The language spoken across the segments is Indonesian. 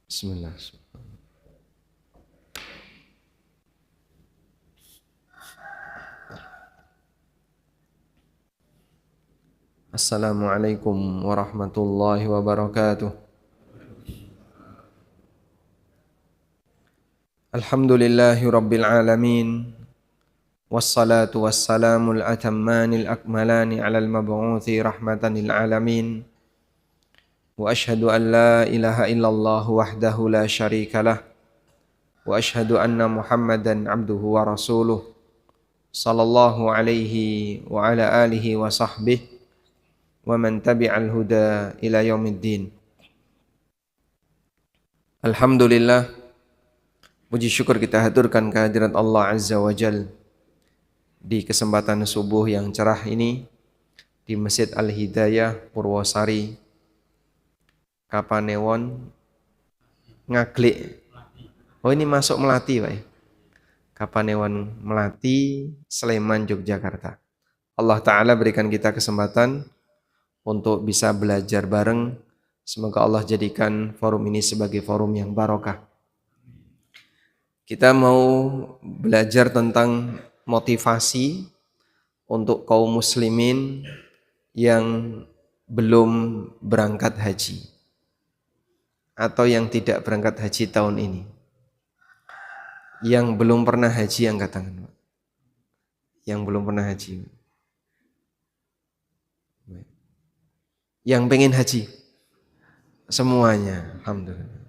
Bismillah. Assalamualaikum warahmatullahi wabarakatuh. Alhamdulillahi rabbil alamin. Wassalatu wassalamul atammanil akmalani alal mab'uthi rahmatan lil alamin. Wa ashhadu an la ilaha illallah wahdahu la syarikalah. Wa ashhadu anna Muhammadan abduhu wa rasuluh. Sallallahu alaihi wa ala alihi wa sahbihi wa man tabi'al huda ila yaumiddin. Alhamdulillah, puji syukur kita haturkan kehadirat Allah Azza wa Jal di kesempatan subuh yang cerah ini di Masjid Al-Hidayah Purwosari, Kapanewon, Ngaglik. Oh, ini masuk Melati, Pak. Kapanewon, Melati, Sleman, Yogyakarta. Allah Ta'ala berikan kita kesempatan untuk bisa belajar bareng. Semoga Allah jadikan forum ini sebagai forum yang barokah. Kita mau belajar tentang motivasi untuk kaum muslimin yang belum berangkat haji atau yang tidak berangkat haji tahun ini. Yang belum pernah haji angkat tangan, Pak. Yang belum pernah haji. Yang pengen haji semuanya, alhamdulillah.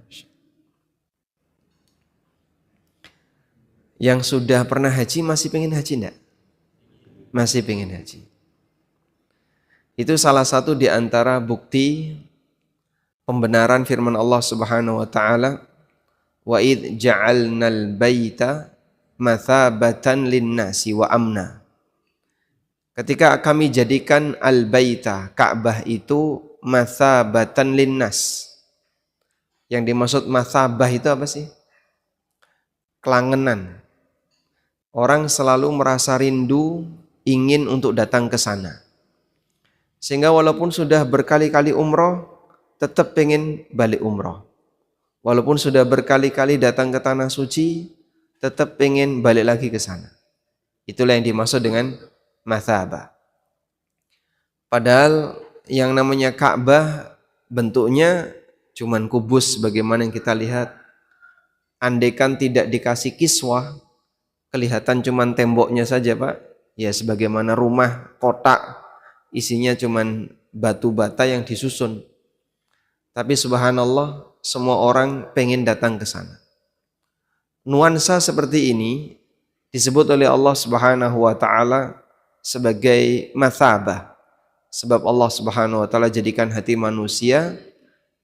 Yang sudah pernah haji masih pengen haji enggak? Masih pengen haji. Itu salah satu di antara bukti pembenaran firman Allah Subhanahu wa taala, wa id ja'alnal baita mathabatan linnasi wa amna. Ketika kami jadikan al-baita, Ka'bah itu mathabatan linnas. Yang dimaksud mathabah itu apa sih? Kelangenan. Orang selalu merasa rindu, ingin untuk datang ke sana. Sehingga walaupun sudah berkali-kali umroh, tetap pengen balik umroh. Walaupun sudah berkali-kali datang ke tanah suci, tetap pengen balik lagi ke sana. Itulah yang dimaksud dengan mathabah. Padahal yang namanya Ka'bah bentuknya cuman kubus bagaimana yang kita lihat. Andaikan tidak dikasih kiswah, kelihatan cuman temboknya saja, Pak. Ya sebagaimana rumah kotak, isinya cuman batu bata yang disusun. Tapi subhanallah, semua orang pengen datang ke sana. Nuansa seperti ini disebut oleh Allah Subhanahu wa taala sebagai mathabah. Sebab Allah Subhanahu wa taala jadikan hati manusia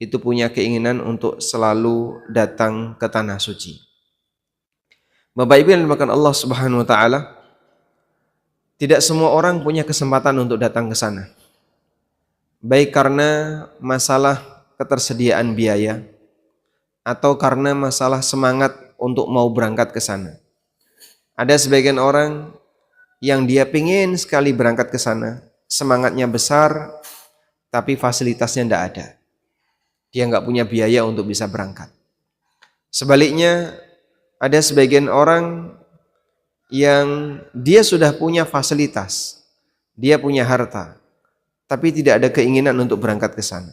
itu punya keinginan untuk selalu datang ke tanah suci. Bapak Ibu yang dimuliakan Allah Subhanahu wa taala, tidak semua orang punya kesempatan untuk datang ke sana. Baik karena masalah ketersediaan biaya atau karena masalah semangat untuk mau berangkat ke sana. Ada sebagian orang yang dia pingin sekali berangkat ke sana, semangatnya besar, tapi fasilitasnya tidak ada. Dia nggak punya biaya untuk bisa berangkat. Sebaliknya, ada sebagian orang yang dia sudah punya fasilitas, dia punya harta, tapi tidak ada keinginan untuk berangkat ke sana.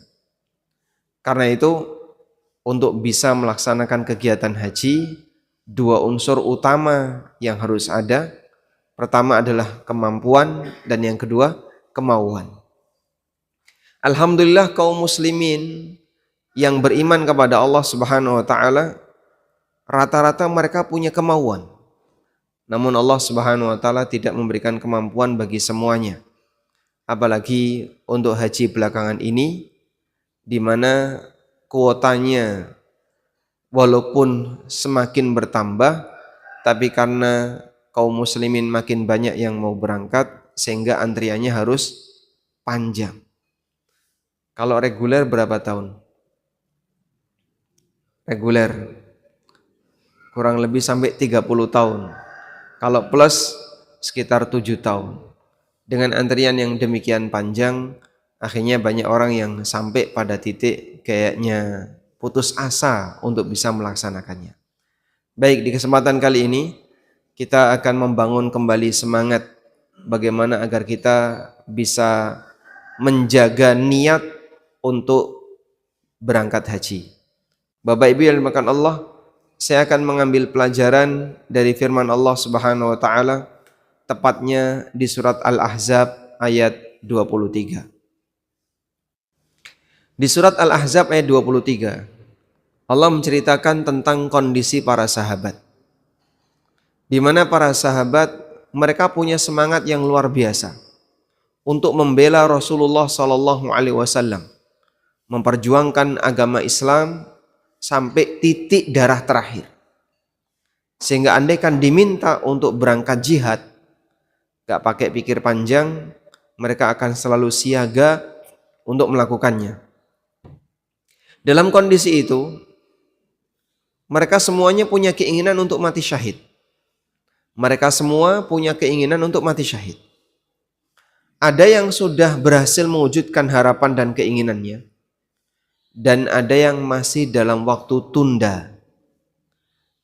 Karena itu, untuk bisa melaksanakan kegiatan haji, dua unsur utama yang harus ada. Pertama adalah kemampuan dan yang kedua kemauan. Alhamdulillah kaum muslimin yang beriman kepada Allah Subhanahu wa taala rata-rata mereka punya kemauan. Namun Allah Subhanahu wa taala tidak memberikan kemampuan bagi semuanya. Apalagi untuk haji belakangan ini di mana kuotanya walaupun semakin bertambah, tapi karena kaum muslimin makin banyak yang mau berangkat sehingga antriannya harus panjang. Kalau reguler berapa tahun? Reguler kurang lebih sampai 30 tahun. Kalau plus sekitar 7 tahun. Dengan antrian yang demikian panjang, Akhirnya banyak orang yang sampai pada titik kayaknya putus asa untuk bisa melaksanakannya. Baik, di kesempatan kali ini kita akan membangun kembali semangat bagaimana agar kita bisa menjaga niat untuk berangkat haji. Bapak Ibu yang dimuliakan Allah, saya akan mengambil pelajaran dari firman Allah Subhanahu wa taala tepatnya di surat Al-Ahzab ayat 23. Di surat Al-Ahzab ayat 23, Allah menceritakan tentang kondisi para sahabat. Di mana para sahabat mereka punya semangat yang luar biasa untuk membela Rasulullah sallallahu alaihi wasallam, memperjuangkan agama Islam sampai titik darah terakhir. Sehingga andaikan diminta untuk berangkat jihad, gak pakai pikir panjang, mereka akan selalu siaga untuk melakukannya. Dalam kondisi itu, mereka semuanya punya keinginan untuk mati syahid. Mereka semua punya keinginan untuk mati syahid. Ada yang sudah berhasil mewujudkan harapan dan keinginannya, dan ada yang masih dalam waktu tunda.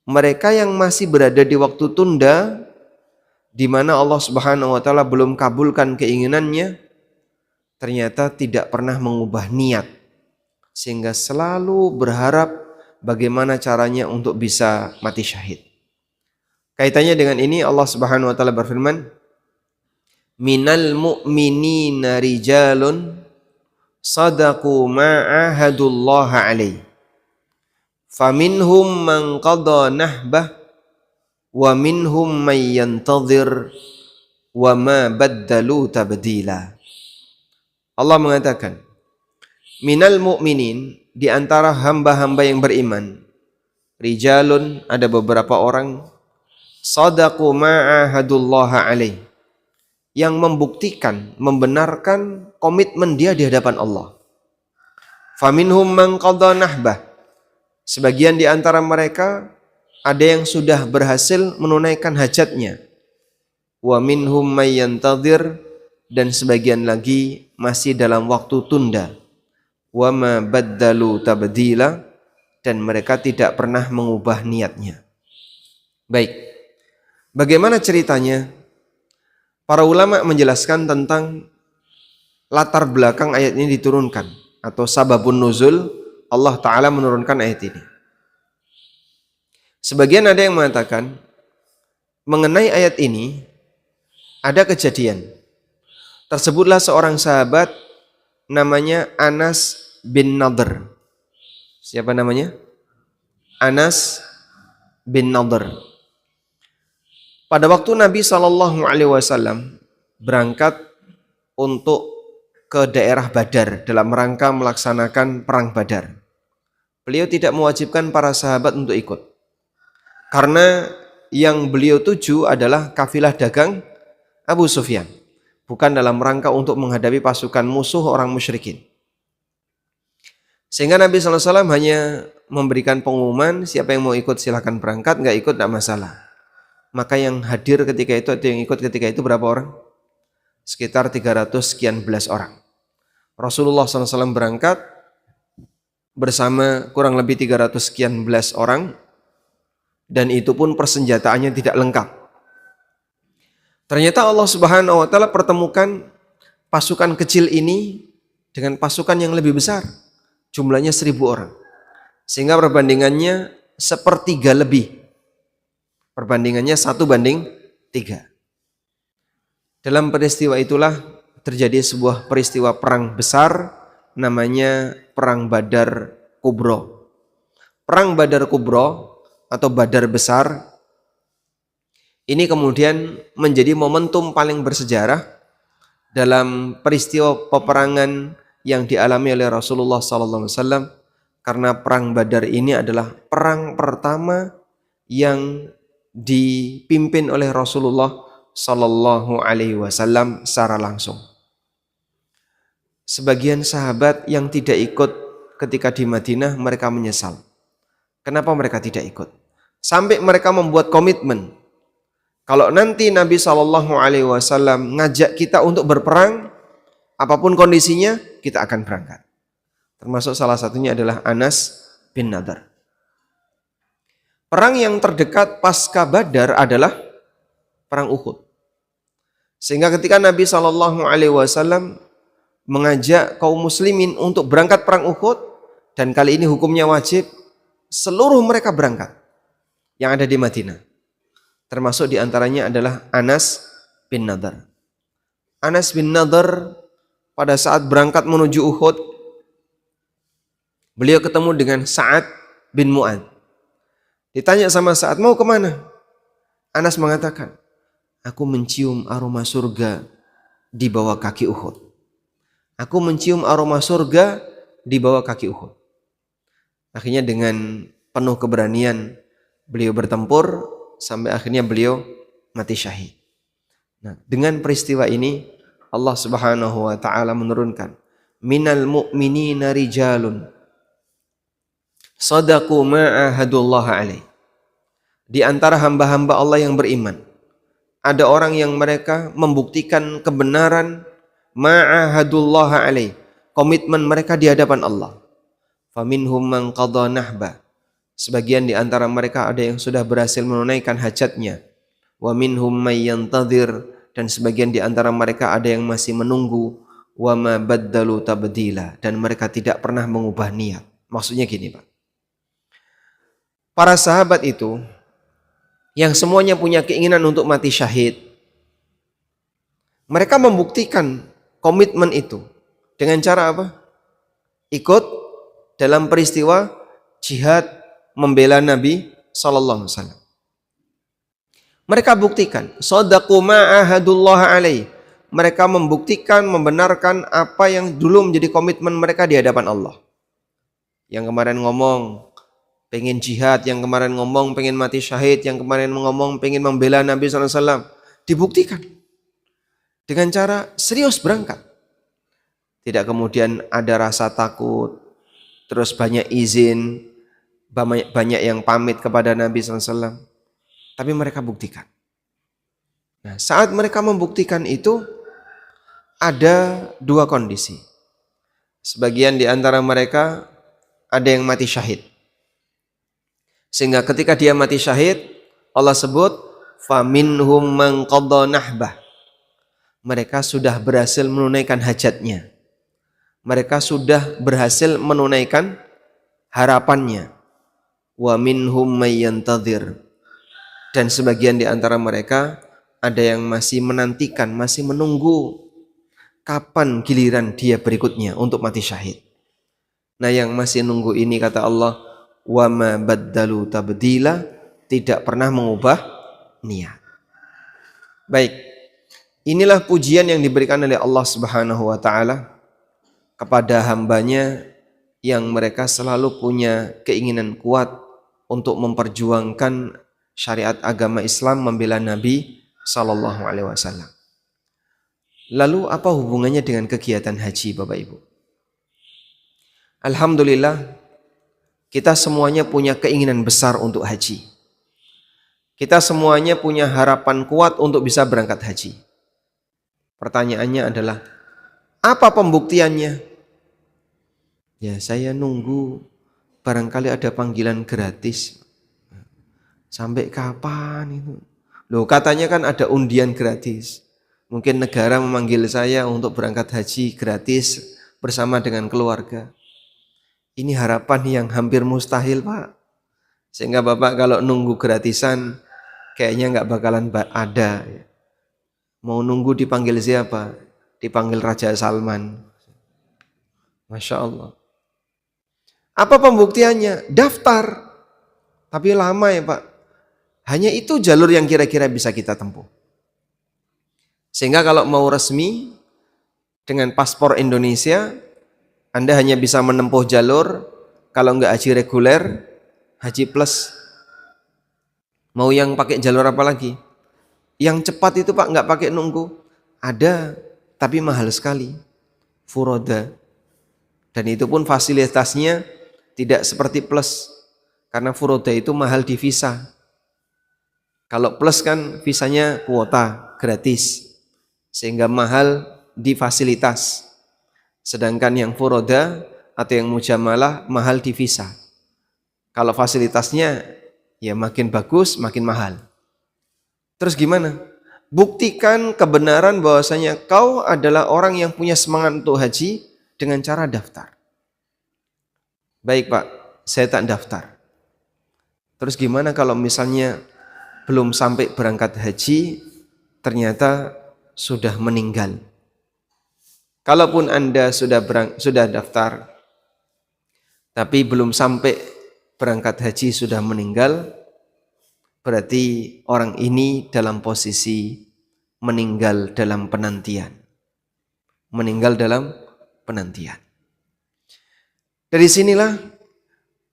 Mereka yang masih berada di waktu tunda, di mana Allah Subhanahu wa taala belum kabulkan keinginannya, ternyata tidak pernah mengubah niat, sehingga selalu berharap bagaimana caranya untuk bisa mati syahid. Kaitannya dengan ini Allah Subhanahu wa taala berfirman, "Minal mu'minina rijalun sadaqu ma'ahadullaha alaih. Faminhum man qada nahbah wa minhum man yantadhir wa ma baddalu tabdila." Allah mengatakan, minal mu'minin, di antara hamba-hamba yang beriman, rijalun, ada beberapa orang, sadaqu ma'ahadullaha alaih, yang membuktikan, membenarkan komitmen dia di hadapan Allah. Faminhum man qada nahbah, sebagian di antara mereka ada yang sudah berhasil menunaikan hajatnya. Wa minhum may yantadhir, dan sebagian lagi masih dalam waktu tunda. Wa ma baddalu tabdila, dan mereka tidak pernah mengubah niatnya. Baik, bagaimana ceritanya? Para ulama menjelaskan tentang latar belakang ayat ini diturunkan, atau sababun nuzul Allah Ta'ala menurunkan ayat ini. Sebagian ada yang mengatakan mengenai ayat ini ada kejadian. Tersebutlah seorang sahabat namanya Anas bin Nadhr. Siapa namanya? Anas bin Nadhr. Pada waktu Nabi SAW berangkat untuk ke daerah Badar dalam rangka melaksanakan perang Badar, beliau tidak mewajibkan para sahabat untuk ikut. Karena yang beliau tuju adalah kafilah dagang Abu Sufyan, bukan dalam rangka untuk menghadapi pasukan musuh orang musyrikin. Sehingga Nabi SAW hanya memberikan pengumuman, siapa yang mau ikut silahkan berangkat, nggak ikut tidak masalah. Maka yang hadir ketika itu atau yang ikut ketika itu berapa orang? Sekitar 300 sekian belas orang. Rasulullah SAW berangkat bersama kurang lebih 300 sekian belas orang, dan itu pun persenjataannya tidak lengkap. Ternyata Allah Subhanahu wa taala pertemukan pasukan kecil ini dengan pasukan yang lebih besar, jumlahnya 1000 orang. Sehingga perbandingannya sepertiga lebih. Perbandingannya 1:3. Dalam peristiwa itulah terjadi sebuah peristiwa perang besar, namanya Perang Badar Kubro. Perang Badar Kubro atau Badar Besar ini kemudian menjadi momentum paling bersejarah dalam peristiwa peperangan yang dialami oleh Rasulullah SAW, karena perang Badar ini adalah perang pertama yang dipimpin oleh Rasulullah SAW secara langsung. Sebagian sahabat yang tidak ikut ketika di Madinah, mereka menyesal. Kenapa mereka tidak ikut? Sampai mereka membuat komitmen, kalau nanti Nabi SAW ngajak kita untuk berperang, Apapun kondisinya, kita akan berangkat. Termasuk salah satunya adalah Anas bin Nadar. Perang yang terdekat pasca Badar adalah perang Uhud. Sehingga ketika Nabi SAW mengajak kaum muslimin untuk berangkat perang Uhud, dan kali ini hukumnya wajib, seluruh mereka berangkat yang ada di Madinah. Termasuk diantaranya adalah Anas bin Nadar. Anas bin Nadar pada saat berangkat menuju Uhud, beliau ketemu dengan Sa'ad bin Mu'ad. Ditanya sama Sa'ad, mau kemana? Anas mengatakan, aku mencium aroma surga di bawah kaki Uhud. Aku mencium aroma surga di bawah kaki Uhud. Akhirnya dengan penuh keberanian beliau bertempur sampai akhirnya beliau mati syahid. Nah, dengan peristiwa ini Allah Subhanahu wa taala menurunkan, minal mu'minina rijalun sadaqu ma ahadullah alaih. Di antara hamba-hamba Allah yang beriman, ada orang yang mereka membuktikan kebenaran ma'ahadullah alaih, komitmen mereka di hadapan Allah. Faminhum man qadha nahba. Sebagian di antara mereka ada yang sudah berhasil menunaikan hajatnya. Wa minhum may yantadhir, dan sebagian di antara mereka ada yang masih menunggu. Wa ma baddalu tabdila, dan mereka tidak pernah mengubah niat. Maksudnya gini, Pak. Para sahabat itu yang semuanya punya keinginan untuk mati syahid, mereka membuktikan komitmen itu dengan cara apa? Ikut dalam peristiwa jihad membela Nabi sallallahu alaihi wasallam. Mereka buktikan shadaqu ma ahadullah alaih. Mereka membuktikan, membenarkan apa yang dulu menjadi komitmen mereka di hadapan Allah. Yang kemarin ngomong pengen jihad, yang kemarin ngomong pengen mati syahid, yang kemarin ngomong pengen membela Nabi sallallahu alaihi wasallam, dibuktikan dengan cara serius berangkat. Tidak kemudian ada rasa takut, terus banyak izin, banyak yang pamit kepada Nabi SAW. Tapi mereka buktikan. Nah, saat mereka membuktikan itu, ada dua kondisi. Sebagian di antara mereka ada yang mati syahid. Sehingga ketika dia mati syahid, Allah sebut, faminhum man qadha nahbah. Mereka sudah berhasil menunaikan hajatnya. Mereka sudah berhasil menunaikan harapannya. Wa minhum may yantadhir. Dan sebagian di antara mereka ada yang masih menantikan, masih menunggu kapan giliran dia berikutnya untuk mati syahid. Nah, yang masih nunggu ini kata Allah, wa ma baddalu tabdila, tidak pernah mengubah niat. Baik. Inilah pujian yang diberikan oleh Allah Subhanahu wa taala kepada hambanya yang mereka selalu punya keinginan kuat untuk memperjuangkan syariat agama Islam, membela Nabi sallallahu alaihi wasallam. Lalu apa hubungannya dengan kegiatan haji, Bapak Ibu? Alhamdulillah, kita semuanya punya keinginan besar untuk haji. Kita semuanya punya harapan kuat untuk bisa berangkat haji. Pertanyaannya adalah, apa pembuktiannya? Ya, saya nunggu barangkali ada panggilan gratis. Sampai kapan itu? Loh, katanya kan ada undian gratis. Mungkin negara memanggil saya untuk berangkat haji gratis bersama dengan keluarga. Ini harapan yang hampir mustahil, Pak. Sehingga Bapak kalau nunggu gratisan kayaknya nggak bakalan ada. Mau nunggu dipanggil siapa? Dipanggil Raja Salman. Masya Allah. Apa pembuktiannya? Daftar. Tapi lama ya, Pak. Hanya itu jalur yang kira-kira bisa kita tempuh. Sehingga kalau mau resmi dengan paspor Indonesia, Anda hanya bisa menempuh jalur, kalau enggak haji reguler, haji plus. Mau yang pakai jalur apa lagi? Yang cepat itu, Pak, enggak pakai nunggu. Ada, tapi mahal sekali. Furoda. Dan itu pun fasilitasnya tidak seperti plus. Karena furoda itu mahal di visa. Kalau plus kan visanya kuota, gratis. Sehingga mahal di fasilitas. Sedangkan yang furoda atau yang mujamalah mahal di visa. Kalau fasilitasnya ya makin bagus, makin mahal. Terus gimana? Buktikan kebenaran bahwasanya kau adalah orang yang punya semangat untuk haji dengan cara daftar. Baik Pak, saya tak daftar. Terus gimana kalau misalnya belum sampai berangkat haji, ternyata sudah meninggal? Kalaupun Anda sudah daftar, tapi belum sampai berangkat haji sudah meninggal, berarti orang ini dalam posisi meninggal dalam penantian. Meninggal dalam penantian. Dari sinilah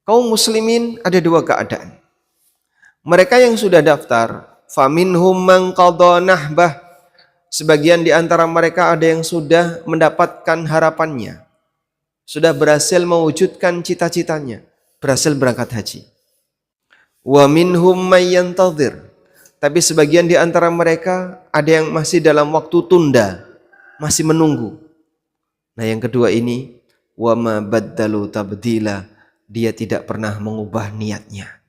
kaum muslimin ada dua keadaan. Mereka yang sudah daftar, faminhum man qadha nahbah. Sebagian di antara mereka ada yang sudah mendapatkan harapannya. Sudah berhasil mewujudkan cita-citanya, berhasil berangkat haji. Wa minhum may yantadhir. Tapi sebagian di antara mereka ada yang masih dalam waktu tunda, masih menunggu. Nah, yang kedua ini wa ma baddalu tabdila, dia tidak pernah mengubah niatnya.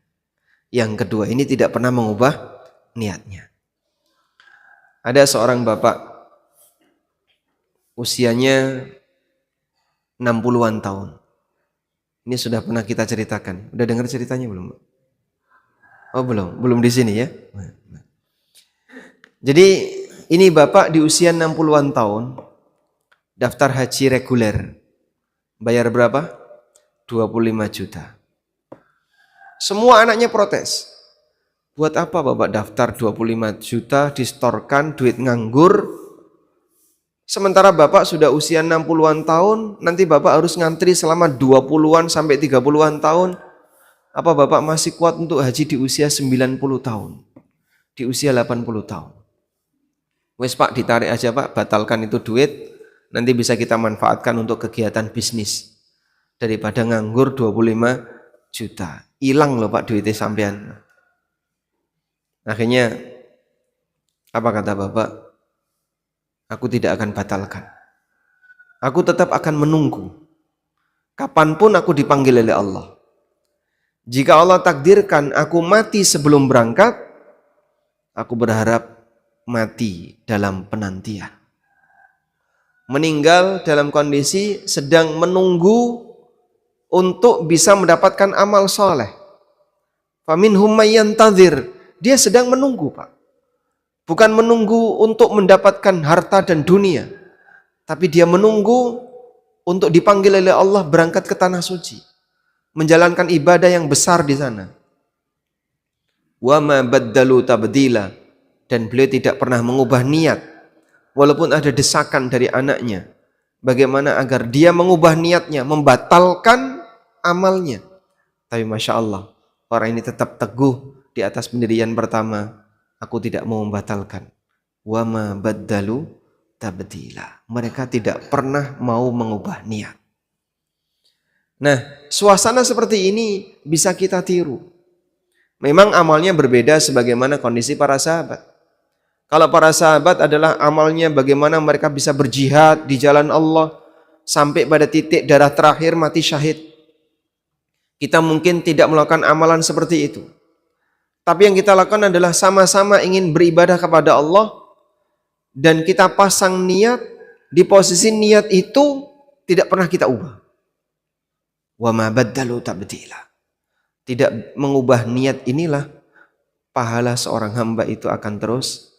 Yang kedua ini tidak pernah mengubah niatnya. Ada seorang bapak usianya 60-an tahun. Ini sudah pernah kita ceritakan. Udah dengar ceritanya belum? Oh belum di sini ya. Jadi ini bapak di usia 60-an tahun, daftar haji reguler. Bayar berapa? 25 juta. Semua anaknya protes. Buat apa bapak daftar 25 juta, distorkan, duit nganggur. Sementara bapak sudah usia 60-an tahun, nanti bapak harus ngantri selama 20-an sampai 30-an tahun. Apa bapak masih kuat untuk haji di usia 90 tahun? Di usia 80 tahun? Wes pak, ditarik aja pak, batalkan itu duit, nanti bisa kita manfaatkan untuk kegiatan bisnis. Daripada nganggur 25 juta. Hilang loh pak duitnya sampean. Akhirnya, apa kata bapak? Aku tidak akan batalkan. Aku tetap akan menunggu. Kapanpun aku dipanggil oleh Allah. Jika Allah takdirkan aku mati sebelum berangkat, aku berharap mati dalam penantian. Meninggal dalam kondisi sedang menunggu untuk bisa mendapatkan amal soleh. Faminhum may yantadhir. Dia sedang menunggu, Pak. Bukan menunggu untuk mendapatkan harta dan dunia. Tapi dia menunggu untuk dipanggil oleh Allah berangkat ke tanah suci. Menjalankan ibadah yang besar di sana. Wa ma baddalu tabdila. Dan beliau tidak pernah mengubah niat. Walaupun ada desakan dari anaknya. Bagaimana agar dia mengubah niatnya, membatalkan amalnya. Tapi Masya Allah, orang ini tetap teguh di atas pendirian pertama, aku tidak mau membatalkan. Wa ma baddalu tabdila. Mereka tidak pernah mau mengubah niat. Nah, suasana seperti ini bisa kita tiru. Memang amalnya berbeda sebagaimana kondisi para sahabat. Kalau para sahabat adalah amalnya bagaimana mereka bisa berjihad di jalan Allah sampai pada titik darah terakhir mati syahid. Kita mungkin tidak melakukan amalan seperti itu. Tapi yang kita lakukan adalah sama-sama ingin beribadah kepada Allah dan kita pasang niat, di posisi niat itu tidak pernah kita ubah. Wa ma baddalu tabdila. Tidak mengubah niat inilah pahala seorang hamba itu akan terus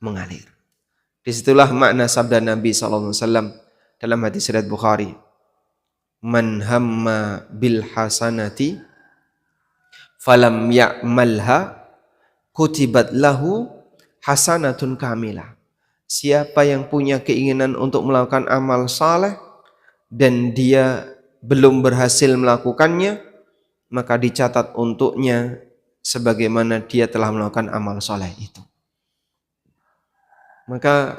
mengalir. Disitulah makna sabda Nabi SAW dalam hadis riwayat Bukhari. Man hamma bil hasanati falam ya'malha kutibat lahu hasanatun kamilah. Siapa yang punya keinginan untuk melakukan amal saleh dan dia belum berhasil melakukannya, maka dicatat untuknya sebagaimana dia telah melakukan amal saleh itu. Maka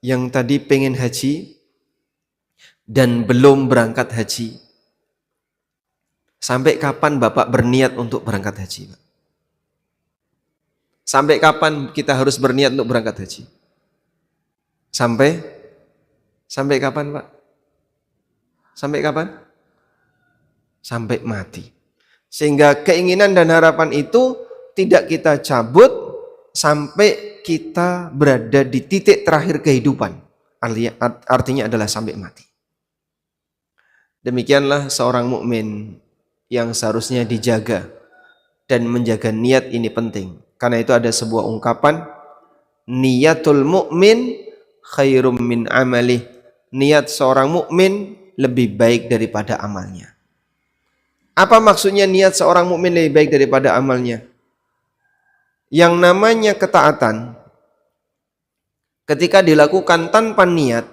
yang tadi pengen haji dan belum berangkat haji, sampai kapan Bapak berniat untuk berangkat haji? Sampai kapan kita harus berniat untuk berangkat haji? Sampai kapan Pak? Sampai kapan? Sampai mati. Sehingga keinginan dan harapan itu tidak kita cabut sampai kita berada di titik terakhir kehidupan. Artinya adalah sampai mati. Demikianlah seorang mukmin yang seharusnya dijaga, dan menjaga niat ini penting. Karena itu ada sebuah ungkapan, niyatul mukmin khairum min amalih. Niat seorang mukmin lebih baik daripada amalnya. Apa maksudnya niat seorang mukmin lebih baik daripada amalnya? Yang namanya ketaatan ketika dilakukan tanpa niat,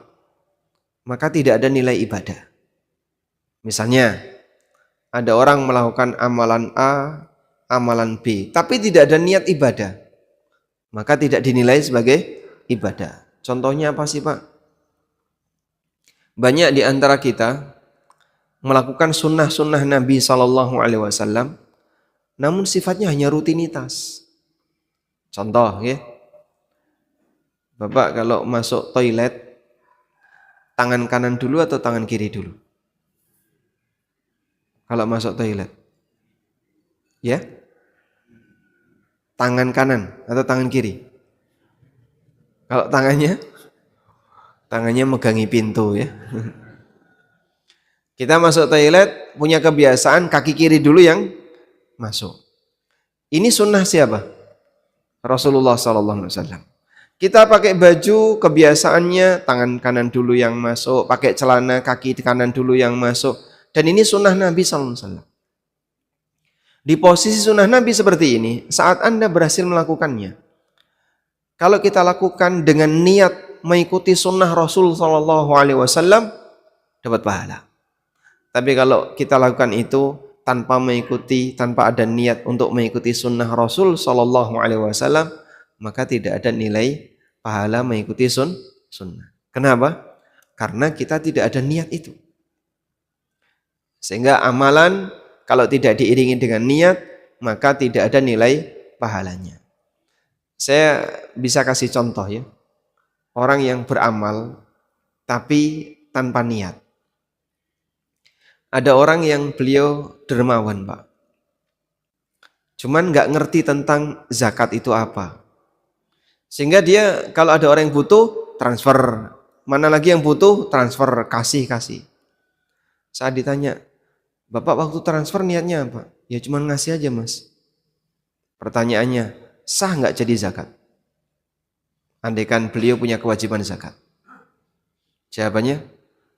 maka tidak ada nilai ibadah. Misalnya, ada orang melakukan amalan A, amalan B, tapi tidak ada niat ibadah, maka tidak dinilai sebagai ibadah. Contohnya apa sih, Pak? Banyak di antara kita melakukan sunnah-sunnah Nabi SAW, namun sifatnya hanya rutinitas. Contoh, ya, Bapak kalau masuk toilet, tangan kanan dulu atau tangan kiri dulu? Kalau masuk toilet, ya, tangan kanan atau tangan kiri? Kalau tangannya megangi pintu, ya. Kita masuk toilet punya kebiasaan kaki kiri dulu yang masuk. Ini sunnah siapa? Rasulullah SAW. Kita pakai baju kebiasaannya tangan kanan dulu yang masuk, pakai celana kaki kanan dulu yang masuk. Dan ini sunnah Nabi SAW. Di posisi sunnah Nabi seperti ini, saat Anda berhasil melakukannya, kalau kita lakukan dengan niat mengikuti sunnah Rasul SAW, dapat pahala. Tapi kalau kita lakukan itu tanpa ada niat untuk mengikuti sunnah Rasul SAW, maka tidak ada nilai pahala mengikuti sunnah. Kenapa? Karena kita tidak ada niat itu. Sehingga amalan kalau tidak diiringi dengan niat, maka tidak ada nilai pahalanya. Saya bisa kasih contoh, ya. Orang yang beramal tapi tanpa niat. Ada orang yang beliau dermawan, Pak. Cuman nggak ngerti tentang zakat itu apa. Sehingga dia kalau ada orang yang butuh, transfer. Mana lagi yang butuh, transfer, kasih. Saat ditanya, Bapak waktu transfer niatnya apa? Ya cuma ngasih aja, Mas. Pertanyaannya, sah nggak jadi zakat? Andaikan beliau punya kewajiban zakat. Jawabannya,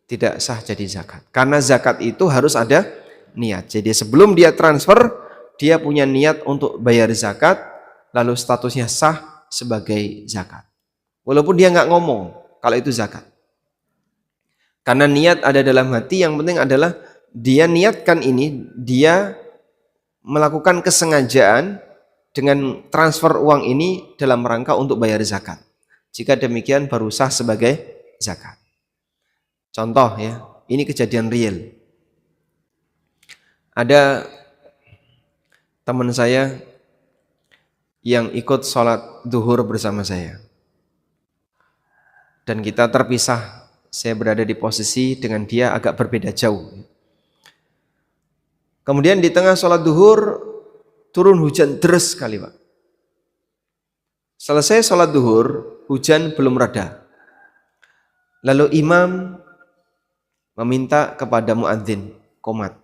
tidak sah jadi zakat. Karena zakat itu harus ada niat. Jadi sebelum dia transfer, dia punya niat untuk bayar zakat, lalu statusnya sah sebagai zakat. Walaupun dia nggak ngomong kalau itu zakat. Karena niat ada dalam hati, yang penting adalah dia niatkan ini, dia melakukan kesengajaan dengan transfer uang ini dalam rangka untuk bayar zakat. Jika demikian baru sah sebagai zakat. Contoh, ya, ini kejadian real. Ada teman saya yang ikut sholat duhur bersama saya. Dan kita terpisah. Saya berada di posisi dengan dia agak berbeda jauh. Kemudian di tengah sholat duhur turun hujan deras sekali, Pak. Selesai sholat duhur, hujan belum reda. Lalu imam meminta kepada muadzin qomat.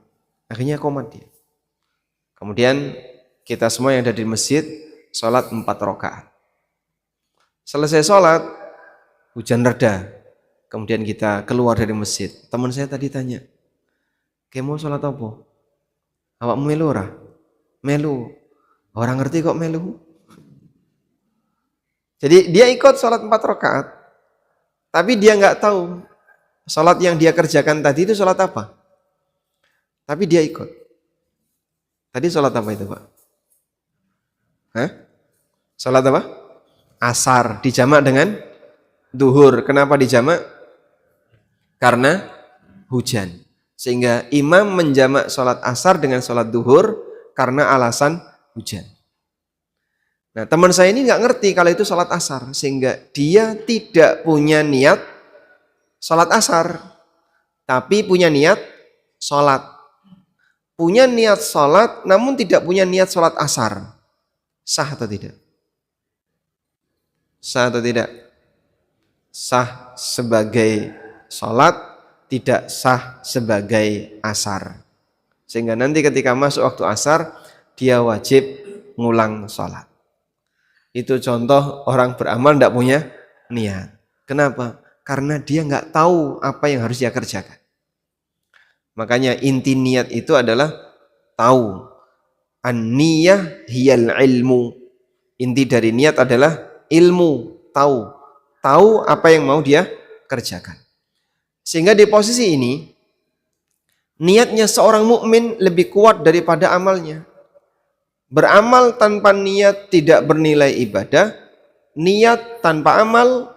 Akhirnya qomat dia. Kemudian kita semua yang ada di masjid sholat 4 rakaat. Selesai sholat, hujan reda. Kemudian kita keluar dari masjid. Teman saya tadi tanya, "Kamu mau sholat apa? Awakmu melu ora?" "Melu." "Orang ngerti kok melu?" Jadi dia ikut sholat 4 rakaat, tapi dia nggak tahu sholat yang dia kerjakan tadi itu sholat apa. Tapi dia ikut. Tadi sholat apa itu, Pak? Sholat apa? Asar, dijamak dengan duhur. Kenapa dijamak? Karena hujan. Sehingga imam menjamak sholat asar dengan sholat duhur karena alasan hujan. Nah, teman saya ini nggak ngerti kalau itu sholat asar, sehingga dia tidak punya niat sholat asar. tapi punya niat sholat. Punya niat sholat namun tidak punya niat sholat asar. Sah atau tidak? Sah atau tidak? Sah sebagai sholat, tidak sah sebagai asar. Sehingga nanti ketika masuk waktu asar, dia wajib ngulang sholat. Itu contoh orang beramal tidak punya niat. Kenapa? Karena dia nggak tahu apa yang harus dia kerjakan. Makanya inti niat itu adalah tahu. An-niyah hiyal ilmu. Inti dari niat adalah ilmu, tahu. Tahu apa yang mau dia kerjakan. Sehingga di posisi ini, niatnya seorang mukmin lebih kuat daripada amalnya. Beramal tanpa niat tidak bernilai ibadah. Niat tanpa amal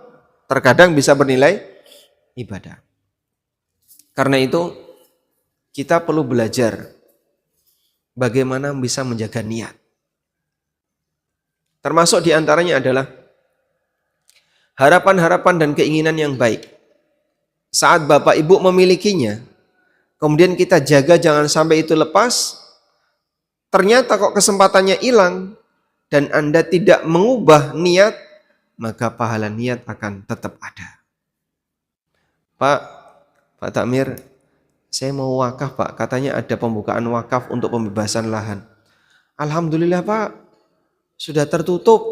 terkadang bisa bernilai ibadah. Karena itu kita perlu belajar bagaimana bisa menjaga niat. Termasuk diantaranya adalah harapan-harapan dan keinginan yang baik. Saat Bapak Ibu memilikinya, kemudian kita jaga jangan sampai itu lepas, ternyata kok kesempatannya hilang dan Anda tidak mengubah niat, maka pahala niat akan tetap ada. Pak Takmir, saya mau wakaf Pak, katanya ada pembukaan wakaf untuk pembebasan lahan. Alhamdulillah Pak, sudah tertutup,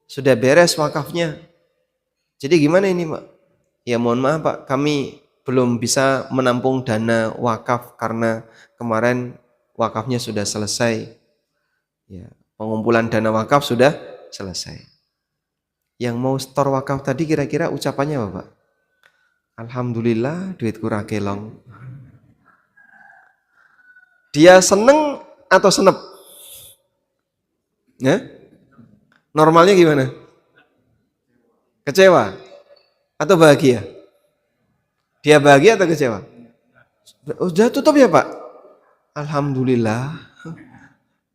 sudah beres wakafnya. Jadi gimana ini Pak? Ya mohon maaf Pak, kami belum bisa menampung dana wakaf karena kemarin wakafnya sudah selesai. Ya, pengumpulan dana wakaf sudah selesai. Yang mau store wakaf tadi kira-kira ucapannya apa Pak? Alhamdulillah duitku ra kelong. Dia seneng atau senep? Ya? Normalnya gimana? Kecewa atau bahagia? Dia bahagia atau kecewa? Udah tutup ya Pak? Alhamdulillah.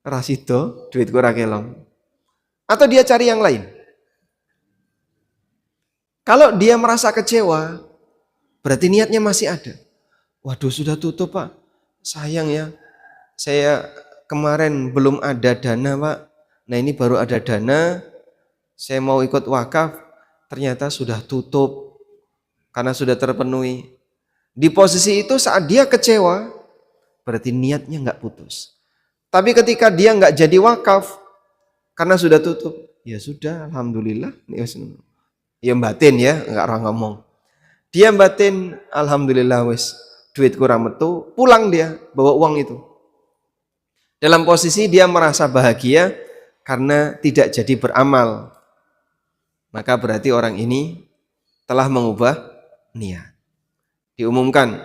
Rasido, duitku ra kelong. Atau dia cari yang lain? Kalau dia merasa kecewa, berarti niatnya masih ada. Waduh sudah tutup Pak. Sayang ya. Saya kemarin belum ada dana Pak. Nah ini baru ada dana. Saya mau ikut wakaf. Ternyata sudah tutup. Karena sudah terpenuhi. Di posisi itu saat dia kecewa, berarti niatnya nggak putus. Tapi ketika dia nggak jadi wakaf, karena sudah tutup, ya sudah, alhamdulillah. Ya batin ya, nggak orang ngomong. Dia batin, alhamdulillah wes, duit kurang metu, pulang dia bawa uang itu. Dalam posisi dia merasa bahagia karena tidak jadi beramal. Maka berarti orang ini telah mengubah niat. Diumumkan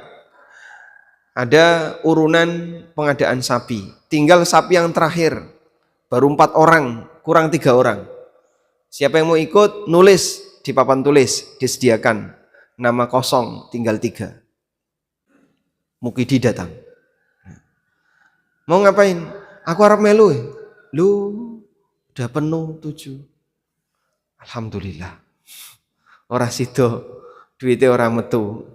ada urunan pengadaan sapi, tinggal sapi yang terakhir, baru 4 orang, kurang 3 orang. Siapa yang mau ikut nulis di papan tulis, disediakan nama kosong, tinggal 3. Mukidi datang. Mau ngapain? Aku harap melu. Lu udah penuh 7. Alhamdulillah. Ora sido, duitnya orang metu.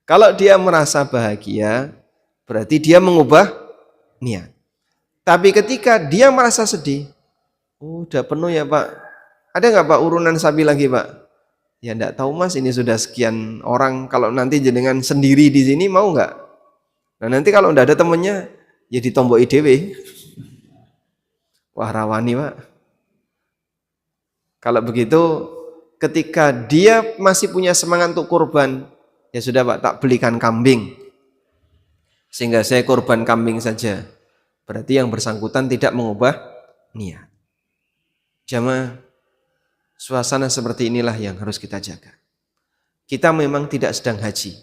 Kalau dia merasa bahagia, berarti dia mengubah niat. Tapi ketika dia merasa sedih, udah penuh ya Pak. Ada nggak Pak urunan sapi lagi Pak? Ya enggak tahu Mas, ini sudah sekian orang. Kalau nanti jenengan sendiri di sini mau nggak? Nah nanti kalau enggak ada temennya, ya ditombok IDW. Wah rawani Pak. Kalau begitu, ketika dia masih punya semangat untuk kurban, ya sudah Pak, tak belikan kambing. Sehingga saya kurban kambing saja. Berarti yang bersangkutan tidak mengubah niat. Jamaah, suasana seperti inilah yang harus kita jaga. Kita memang tidak sedang haji.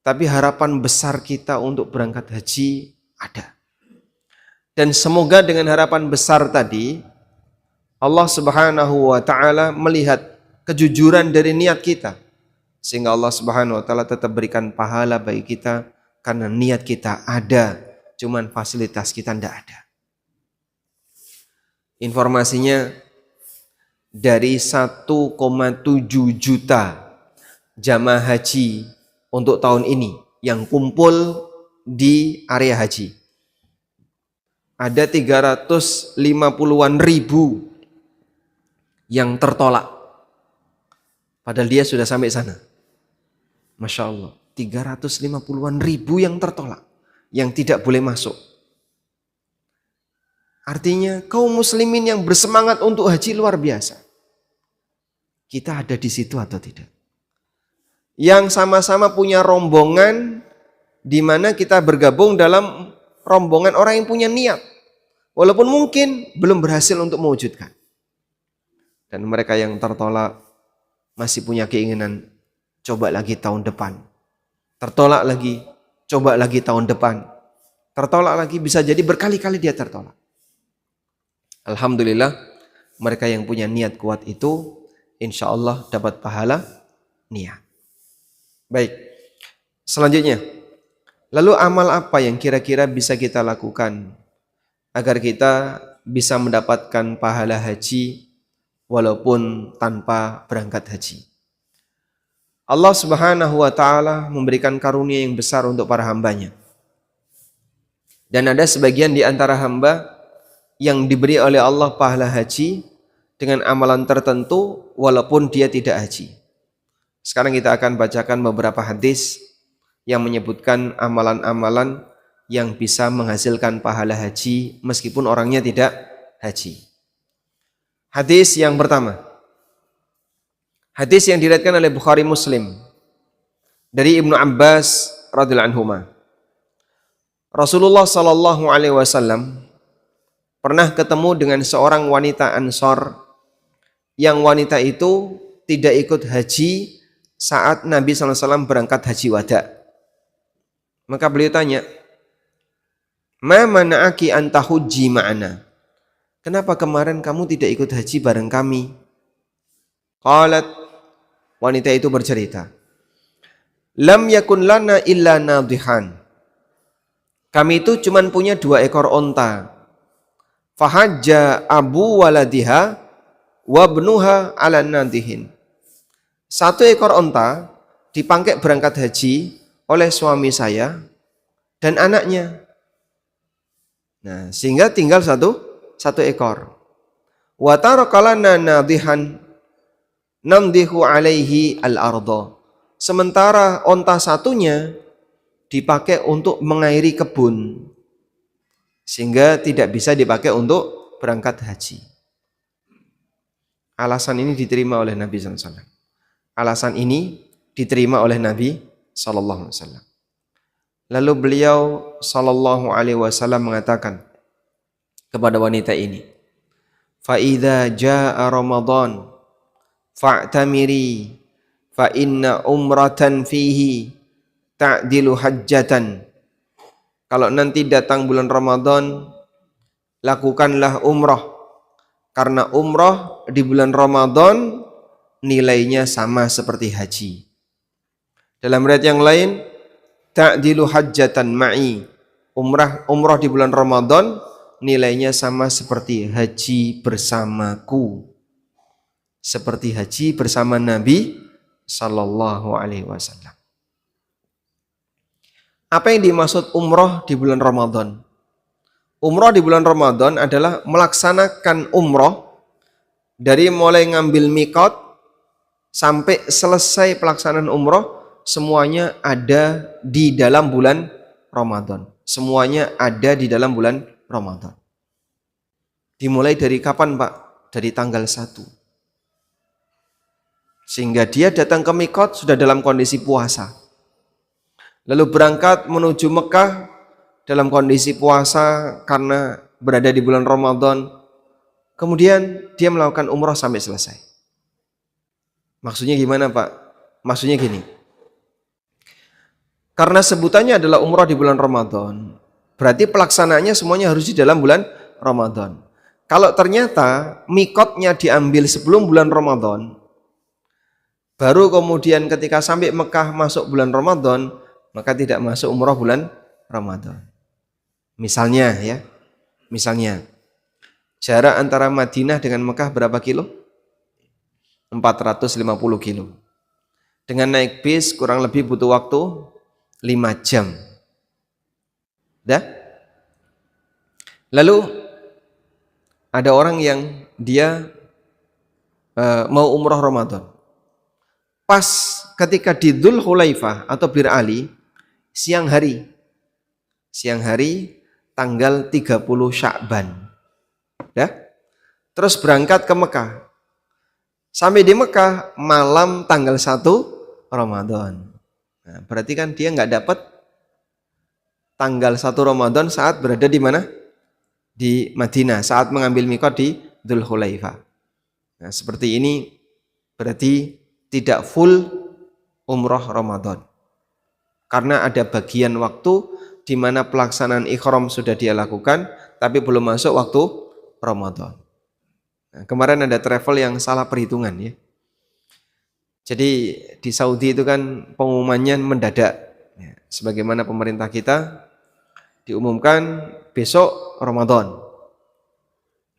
Tapi harapan besar kita untuk berangkat haji ada. Dan semoga dengan harapan besar tadi, Allah Subhanahu wa ta'ala melihat kejujuran dari niat kita. Sehingga Allah Subhanahu wa ta'ala tetap berikan pahala bagi kita karena niat kita ada, cuman fasilitas kita tidak ada. Informasinya dari 1,7 juta jamaah haji untuk tahun ini yang kumpul di area haji. Ada 350-an ribu yang tertolak. Padahal dia sudah sampai sana. Masya Allah. 350-an ribu yang tertolak. Yang tidak boleh masuk. Artinya kaum muslimin yang bersemangat untuk haji luar biasa. Kita ada di situ atau tidak? Yang sama-sama punya rombongan di mana kita bergabung dalam rombongan orang yang punya niat. Walaupun mungkin belum berhasil untuk mewujudkan. Dan mereka yang tertolak masih punya keinginan coba lagi tahun depan. Tertolak lagi, coba lagi tahun depan. Tertolak lagi, bisa jadi berkali-kali dia tertolak. Alhamdulillah, mereka yang punya niat kuat itu insya Allah dapat pahala niat. Baik, selanjutnya. Lalu amal apa yang kira-kira bisa kita lakukan agar kita bisa mendapatkan pahala haji walaupun tanpa berangkat haji? Allah Subhanahu wa ta'ala memberikan karunia yang besar untuk para hambanya. Dan ada sebagian di antara hamba yang diberi oleh Allah pahala haji dengan amalan tertentu walaupun dia tidak haji. Sekarang kita akan bacakan beberapa hadis yang menyebutkan amalan-amalan yang bisa menghasilkan pahala haji meskipun orangnya tidak haji. Hadis yang pertama. Hadis yang diriwayatkan oleh Bukhari Muslim dari Ibnu Abbas radhiyallahu anhuma. Rasulullah sallallahu alaihi wasallam pernah ketemu dengan seorang wanita Ansor yang wanita itu tidak ikut haji saat Nabi sallallahu alaihi wasallam berangkat haji wada. Maka beliau tanya, "Ma mana'aki an tahujji ma'ana?" Kenapa kemarin kamu tidak ikut haji bareng kami? Qalat, wanita itu bercerita, "Lam yakun lana illa nadihan." Kami itu cuma punya 2 ekor onta. Fahajja abu waladiha wa ibnuha ala nadihin. 1 ekor onta dipakai berangkat haji oleh suami saya dan anaknya. Nah, sehingga tinggal satu ekor. Wa tarakalana nadihan namdihu alaihi al-ardo. Sementara onta satunya dipakai untuk mengairi kebun. Sehingga tidak bisa dipakai untuk berangkat haji. Alasan ini diterima oleh Nabi SAW. Alasan ini diterima oleh Nabi SAW. Lalu beliau SAW mengatakan kepada wanita ini, "Fa'idha ja'a Ramadan fa'tamiri fa inna umratan fihi ta'dilu hajjatan." Kalau nanti datang bulan Ramadan, lakukanlah umrah. Karena umrah di bulan Ramadan nilainya sama seperti haji. Dalam riwayat yang lain, ta'dilu hajjatan ma'i. Umrah di bulan Ramadan nilainya sama seperti haji bersamaku. Seperti haji bersama Nabi sallallahu alaihi wasallam. Apa yang dimaksud umrah di bulan Ramadan? Umrah di bulan Ramadan adalah melaksanakan umrah dari mulai ngambil mikot sampai selesai pelaksanaan umrah, semuanya ada di dalam bulan Ramadan. Semuanya ada di dalam bulan Ramadan. Dimulai dari kapan, Pak? Dari tanggal 1. Sehingga dia datang ke mikot sudah dalam kondisi puasa. Lalu berangkat menuju Mekah dalam kondisi puasa karena berada di bulan Ramadan. Kemudian dia melakukan umrah sampai selesai. Maksudnya gimana, Pak? Maksudnya gini. Karena sebutannya adalah umrah di bulan Ramadan, berarti pelaksanaannya semuanya harus di dalam bulan Ramadan. Kalau ternyata mikotnya diambil sebelum bulan Ramadan, baru kemudian ketika sampai Mekah masuk bulan Ramadan, maka tidak masuk umrah bulan Ramadan. Misalnya jarak antara Madinah dengan Mekah berapa kilo? 450 kilo. Dengan naik bis kurang lebih butuh waktu 5 jam. Dah? Lalu ada orang yang dia mau umroh Ramadan. Pas ketika di Dzul Hulaifah atau Bir Ali, siang hari tanggal 30 Sya'ban. Ya? Terus berangkat ke Mekah. Sampai di Mekah malam tanggal 1 Ramadan. Nah, berarti kan dia nggak dapat tanggal 1 Ramadan saat berada di mana? Di Madinah, saat mengambil mikot di Dzul Hulaifah. Nah, seperti ini berarti tidak full umroh Ramadan. Karena ada bagian waktu di mana pelaksanaan ihram sudah dia lakukan, tapi belum masuk waktu Ramadan. Nah, kemarin ada travel yang salah perhitungan ya. Jadi di Saudi itu kan pengumumannya mendadak. Ya, sebagaimana pemerintah kita diumumkan besok Ramadan.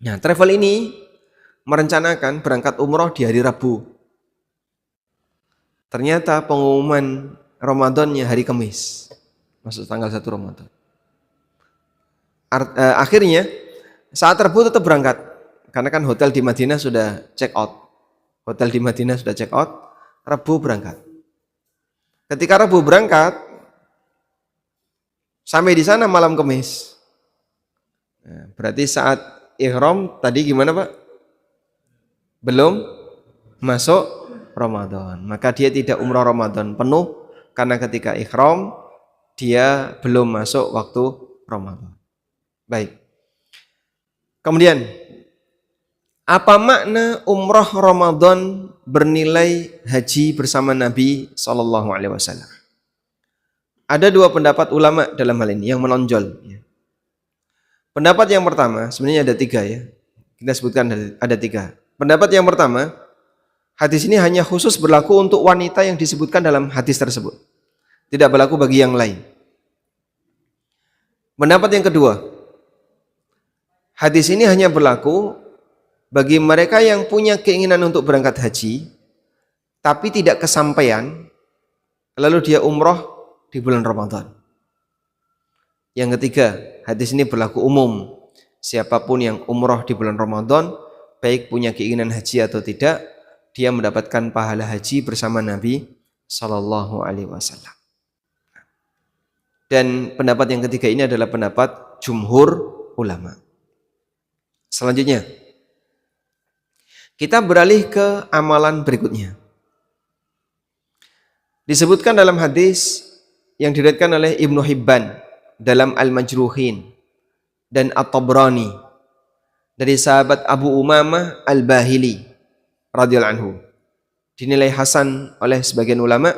Nah, travel ini merencanakan berangkat umroh di hari Rabu. Ternyata pengumuman Ramadannya hari Kamis, masuk tanggal 1 Ramadan. Akhirnya saat Rabu tetap berangkat, karena kan hotel di Madinah sudah check out. Rabu berangkat. Ketika Rabu berangkat, sampai di sana malam Kamis. Nah, berarti saat ihram tadi gimana Pak? Belum masuk Ramadan. Maka dia tidak umrah Ramadan penuh, karena ketika ihram dia belum masuk waktu Ramadan. Baik. Kemudian, apa makna umrah Ramadan bernilai haji bersama Nabi SAW? Ada dua pendapat ulama dalam hal ini yang menonjol. Pendapat yang pertama, sebenarnya ada tiga ya. Kita sebutkan ada tiga. Pendapat yang pertama, hadis ini hanya khusus berlaku untuk wanita yang disebutkan dalam hadis tersebut. Tidak berlaku bagi yang lain. Pendapat yang kedua, hadis ini hanya berlaku bagi mereka yang punya keinginan untuk berangkat haji, tapi tidak kesampaian, lalu dia umroh di bulan Ramadan. Yang ketiga, hadis ini berlaku umum. Siapapun yang umroh di bulan Ramadan, baik punya keinginan haji atau tidak, dia mendapatkan pahala haji bersama Nabi Sallallahu Alaihi Wasallam. Dan pendapat yang ketiga ini adalah pendapat jumhur ulama. Selanjutnya, kita beralih ke amalan berikutnya. Disebutkan dalam hadis yang diriwayatkan oleh Ibnu Hibban dalam Al-Majruhin dan At-Tabrani dari sahabat Abu Umamah Al-Bahili radhiyallahu anhu. Dinilai hasan oleh sebagian ulama.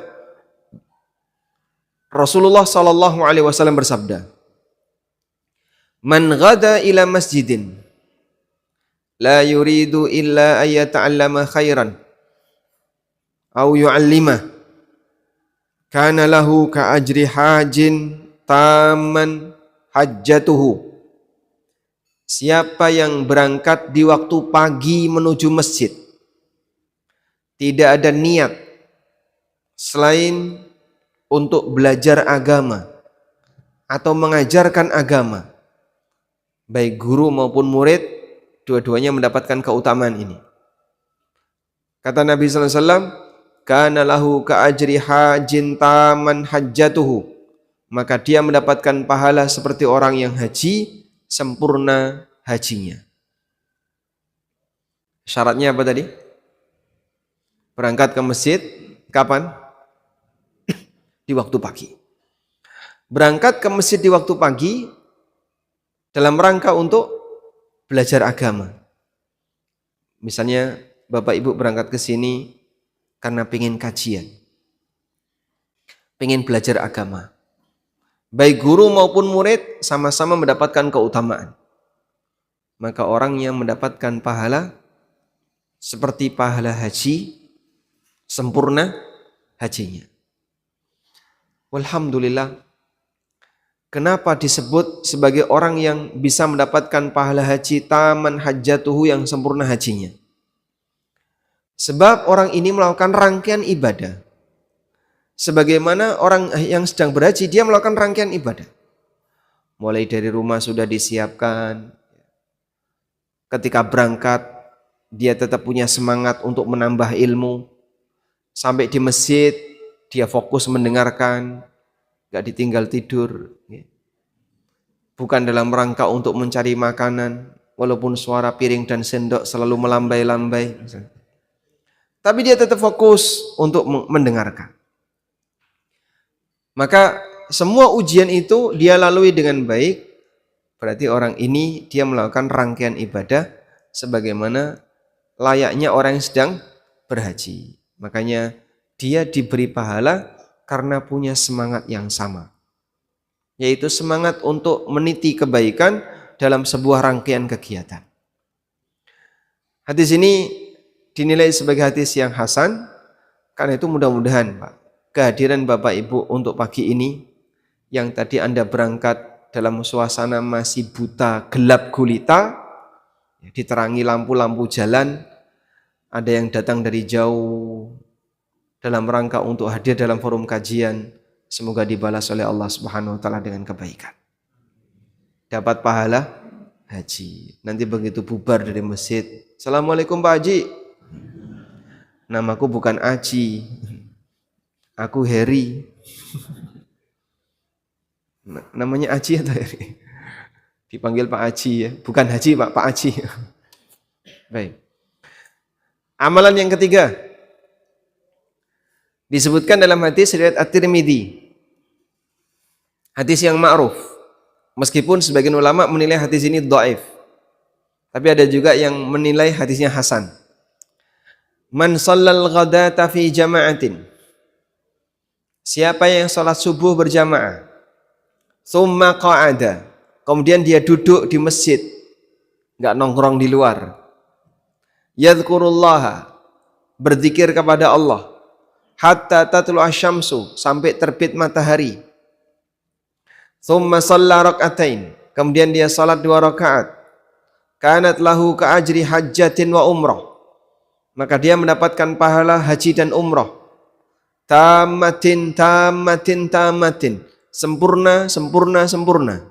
Rasulullah sallallahu alaihi wasallam bersabda, "Man ghada ila masjidin la yuridu illa an yata'allama khairan aw yu'allima kana lahu ka ajri hajin taman hajjatuhu." Siapa yang berangkat di waktu pagi menuju masjid, tidak ada niat selain untuk belajar agama atau mengajarkan agama, baik guru maupun murid, dua-duanya mendapatkan keutamaan ini. Kata Nabi SAW, kana lahu ka ajri hajin taman hajjatuhu, maka dia mendapatkan pahala seperti orang yang haji sempurna hajinya. Syaratnya apa tadi? Berangkat ke masjid kapan? Di waktu pagi. Berangkat ke masjid di waktu pagi dalam rangka untuk belajar agama. Misalnya Bapak Ibu berangkat ke sini karena pengen kajian, pengen belajar agama. Baik guru maupun murid sama-sama mendapatkan keutamaan. Maka orang yang mendapatkan pahala seperti pahala haji sempurna hajinya. Walhamdulillah. Kenapa disebut sebagai orang yang bisa mendapatkan pahala haji taman hajjatuhu, yang sempurna hajinya? Sebab orang ini melakukan rangkaian ibadah Sebagaimana orang yang sedang berhaji, dia melakukan rangkaian ibadah. Mulai dari rumah sudah disiapkan. Ketika berangkat, dia tetap punya semangat untuk menambah ilmu. Sampai di masjid, dia fokus mendengarkan, gak ditinggal tidur. Bukan dalam rangka untuk mencari makanan, walaupun suara piring dan sendok selalu melambai-lambai. Tapi dia tetap fokus untuk mendengarkan. Maka semua ujian itu dia lalui dengan baik. Berarti orang ini dia melakukan rangkaian ibadah sebagaimana layaknya orang yang sedang berhaji. Makanya dia diberi pahala karena punya semangat yang sama. Yaitu semangat untuk meniti kebaikan dalam sebuah rangkaian kegiatan. Hadis ini dinilai sebagai hadis yang hasan. Karena itu mudah-mudahan Pak, kehadiran Bapak Ibu untuk pagi ini yang tadi Anda berangkat dalam suasana masih buta, gelap gulita, diterangi lampu-lampu jalan, ada yang datang dari jauh dalam rangka untuk hadir dalam forum kajian, semoga dibalas oleh Allah Subhanahu wa taala dengan kebaikan. Dapat pahala haji. Nanti begitu bubar dari masjid, Assalamualaikum Pak Haji. Namaku bukan Aji, aku Heri. Namanya Aji atau Heri? Dipanggil Pak Aji ya, bukan Haji Pak Aji. Baik. Amalan yang ketiga disebutkan dalam hadis riwayat At-Tirmidzi. Hadis yang ma'ruf. Meskipun sebagian ulama menilai hadis ini dhaif. Tapi ada juga yang menilai hadisnya hasan. Man shallal ghadata fi jama'atin. Siapa yang salat subuh berjamaah, tsumma qa'ada, kemudian dia duduk di masjid, enggak nongkrong di luar. Yadhkurullaha, berzikir kepada Allah, hatta tatlu asyamsu, sampai terbit matahari. Tsumma shalla rak'atain, kemudian dia salat 2 rakaat. Kanat lahu ka ajri hajjatin wa umrah, maka dia mendapatkan pahala haji dan umrah. Tamatin, tamatin, tamatin, sempurna, sempurna, sempurna.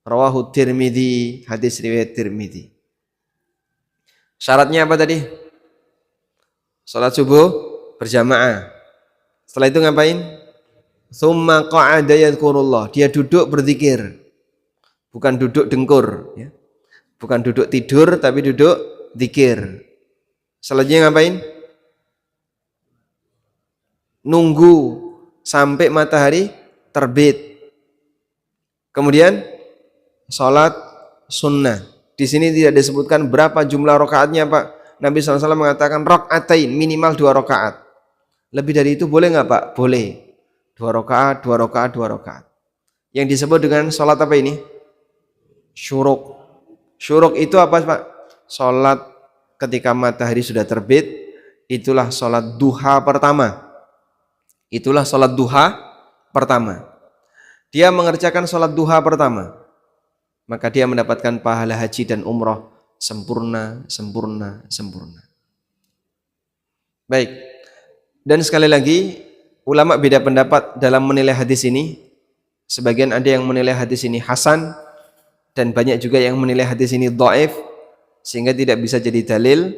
Rawahu Tirmidzi, hadis riwayat Tirmidzi. Syaratnya apa tadi? Salat subuh berjamaah. Setelah itu ngapain? Tsumma qa'ada yadhkurullah, dia duduk berzikir. Bukan duduk dengkur ya. Bukan duduk tidur tapi duduk zikir. Selanjutnya ngapain? Nunggu sampai matahari terbit. Kemudian salat sunnah. Di sini tidak disebutkan berapa jumlah rakaatnya Pak. Nabi SAW mengatakan rakaatain, minimal 2 rakaat. Lebih dari itu boleh nggak Pak? Boleh. 2 rakaat, 2 rakaat, 2 rakaat. Yang disebut dengan salat apa ini? Syuruk. Syuruk itu apa Pak? Salat ketika matahari sudah terbit, itulah salat duha pertama. Itulah salat duha pertama. Dia mengerjakan salat duha pertama, maka dia mendapatkan pahala haji dan umrah sempurna, sempurna, sempurna. Baik. Dan sekali lagi, ulama beda pendapat dalam menilai hadis ini. Sebagian ada yang menilai hadis ini hasan, dan banyak juga yang menilai hadis ini dhaif, sehingga tidak bisa jadi dalil.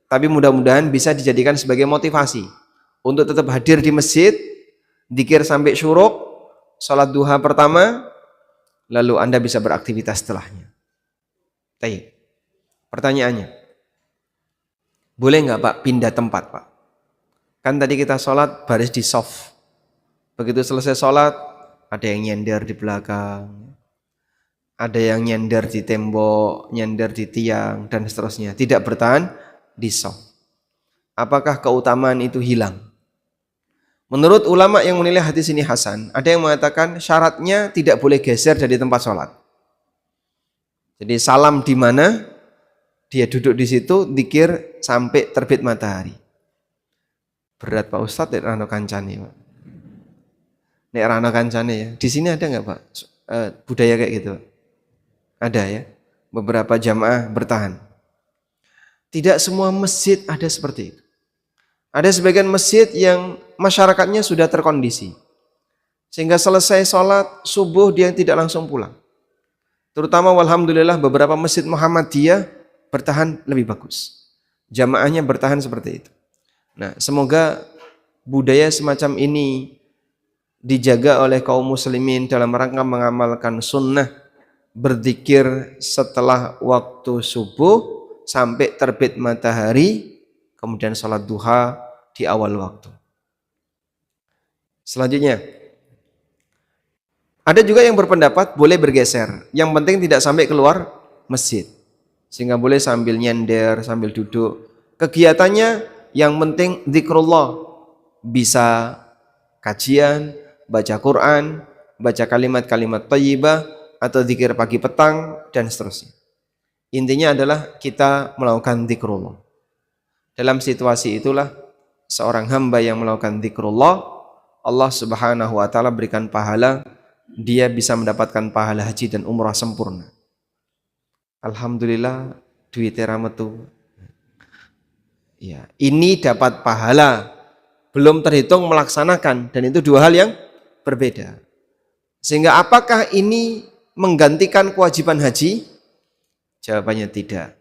Tapi mudah-mudahan bisa dijadikan sebagai motivasi untuk tetap hadir di masjid, dzikir sampai syuruk, salat duha pertama, lalu Anda bisa beraktivitas setelahnya. Baik. Pertanyaannya, boleh nggak Pak pindah tempat Pak? Kan tadi kita sholat baris di soft. Begitu selesai sholat, ada yang nyender di belakang, ada yang nyender di tembok, nyender di tiang, dan seterusnya. Tidak bertahan di soft. Apakah keutamaan itu hilang? Menurut ulama yang menilai hadis ini hasan, ada yang mengatakan syaratnya tidak boleh geser dari tempat sholat. Jadi salam di mana, dia duduk di situ, dzikir sampai terbit matahari. Berat Pak Ustadz, nek rano kancane Pak. Nek rano kancane ya. Di sini ada nggak Pak budaya kayak gitu? Ada ya. Beberapa jamaah bertahan. Tidak semua masjid ada seperti itu. Ada sebagian masjid yang masyarakatnya sudah terkondisi, sehingga selesai sholat subuh dia tidak langsung pulang. Terutama alhamdulillah beberapa masjid Muhammadiyah bertahan lebih bagus. Jamaahnya bertahan seperti itu. Nah, semoga budaya semacam ini dijaga oleh kaum muslimin dalam rangka mengamalkan sunnah berzikir setelah waktu subuh sampai terbit matahari, kemudian sholat duha di awal waktu. Selanjutnya, ada juga yang berpendapat boleh bergeser, yang penting tidak sampai keluar masjid, sehingga boleh sambil nyender, sambil duduk. Kegiatannya yang penting zikrullah, bisa kajian, baca Quran, baca kalimat-kalimat thayyibah, atau zikir pagi petang, dan seterusnya. Intinya adalah kita melakukan zikrullah. Dalam situasi itulah seorang hamba yang melakukan zikrullah, Allah Subhanahu wa taala berikan pahala, dia bisa mendapatkan pahala haji dan umrah sempurna. Alhamdulillah duitnya rametu. Ya, ini dapat pahala, belum terhitung melaksanakan, dan itu dua hal yang berbeda. Sehingga apakah ini menggantikan kewajiban haji? Jawabannya tidak.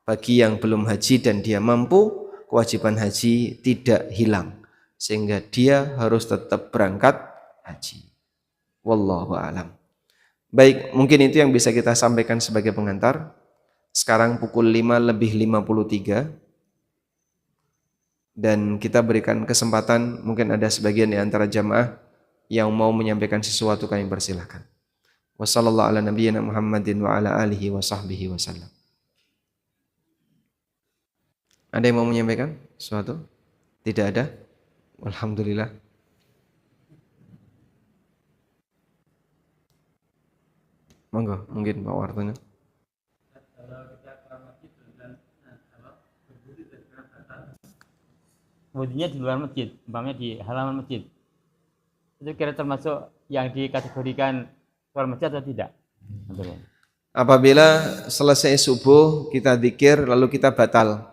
Bagi yang belum haji dan dia mampu, kewajiban haji tidak hilang, sehingga dia harus tetap berangkat haji. Wallahu a'lam. Baik, mungkin itu yang bisa kita sampaikan sebagai pengantar. Sekarang pukul 5:53, dan kita berikan kesempatan, mungkin ada sebagian di antara jamaah yang mau menyampaikan sesuatu, kami persilahkan. Wassallallahu ala nabiyyina Muhammadin wa ala alihi wa sahbihi wasallam. Ada yang mau menyampaikan sesuatu? Tidak ada? Alhamdulillah. Monggo, mungkin Pak Wartono. Wudunya di luar masjid, umpamanya di halaman masjid, itu kira termasuk yang dikategorikan keluar masjid atau tidak? Apabila selesai subuh kita zikir lalu kita batal,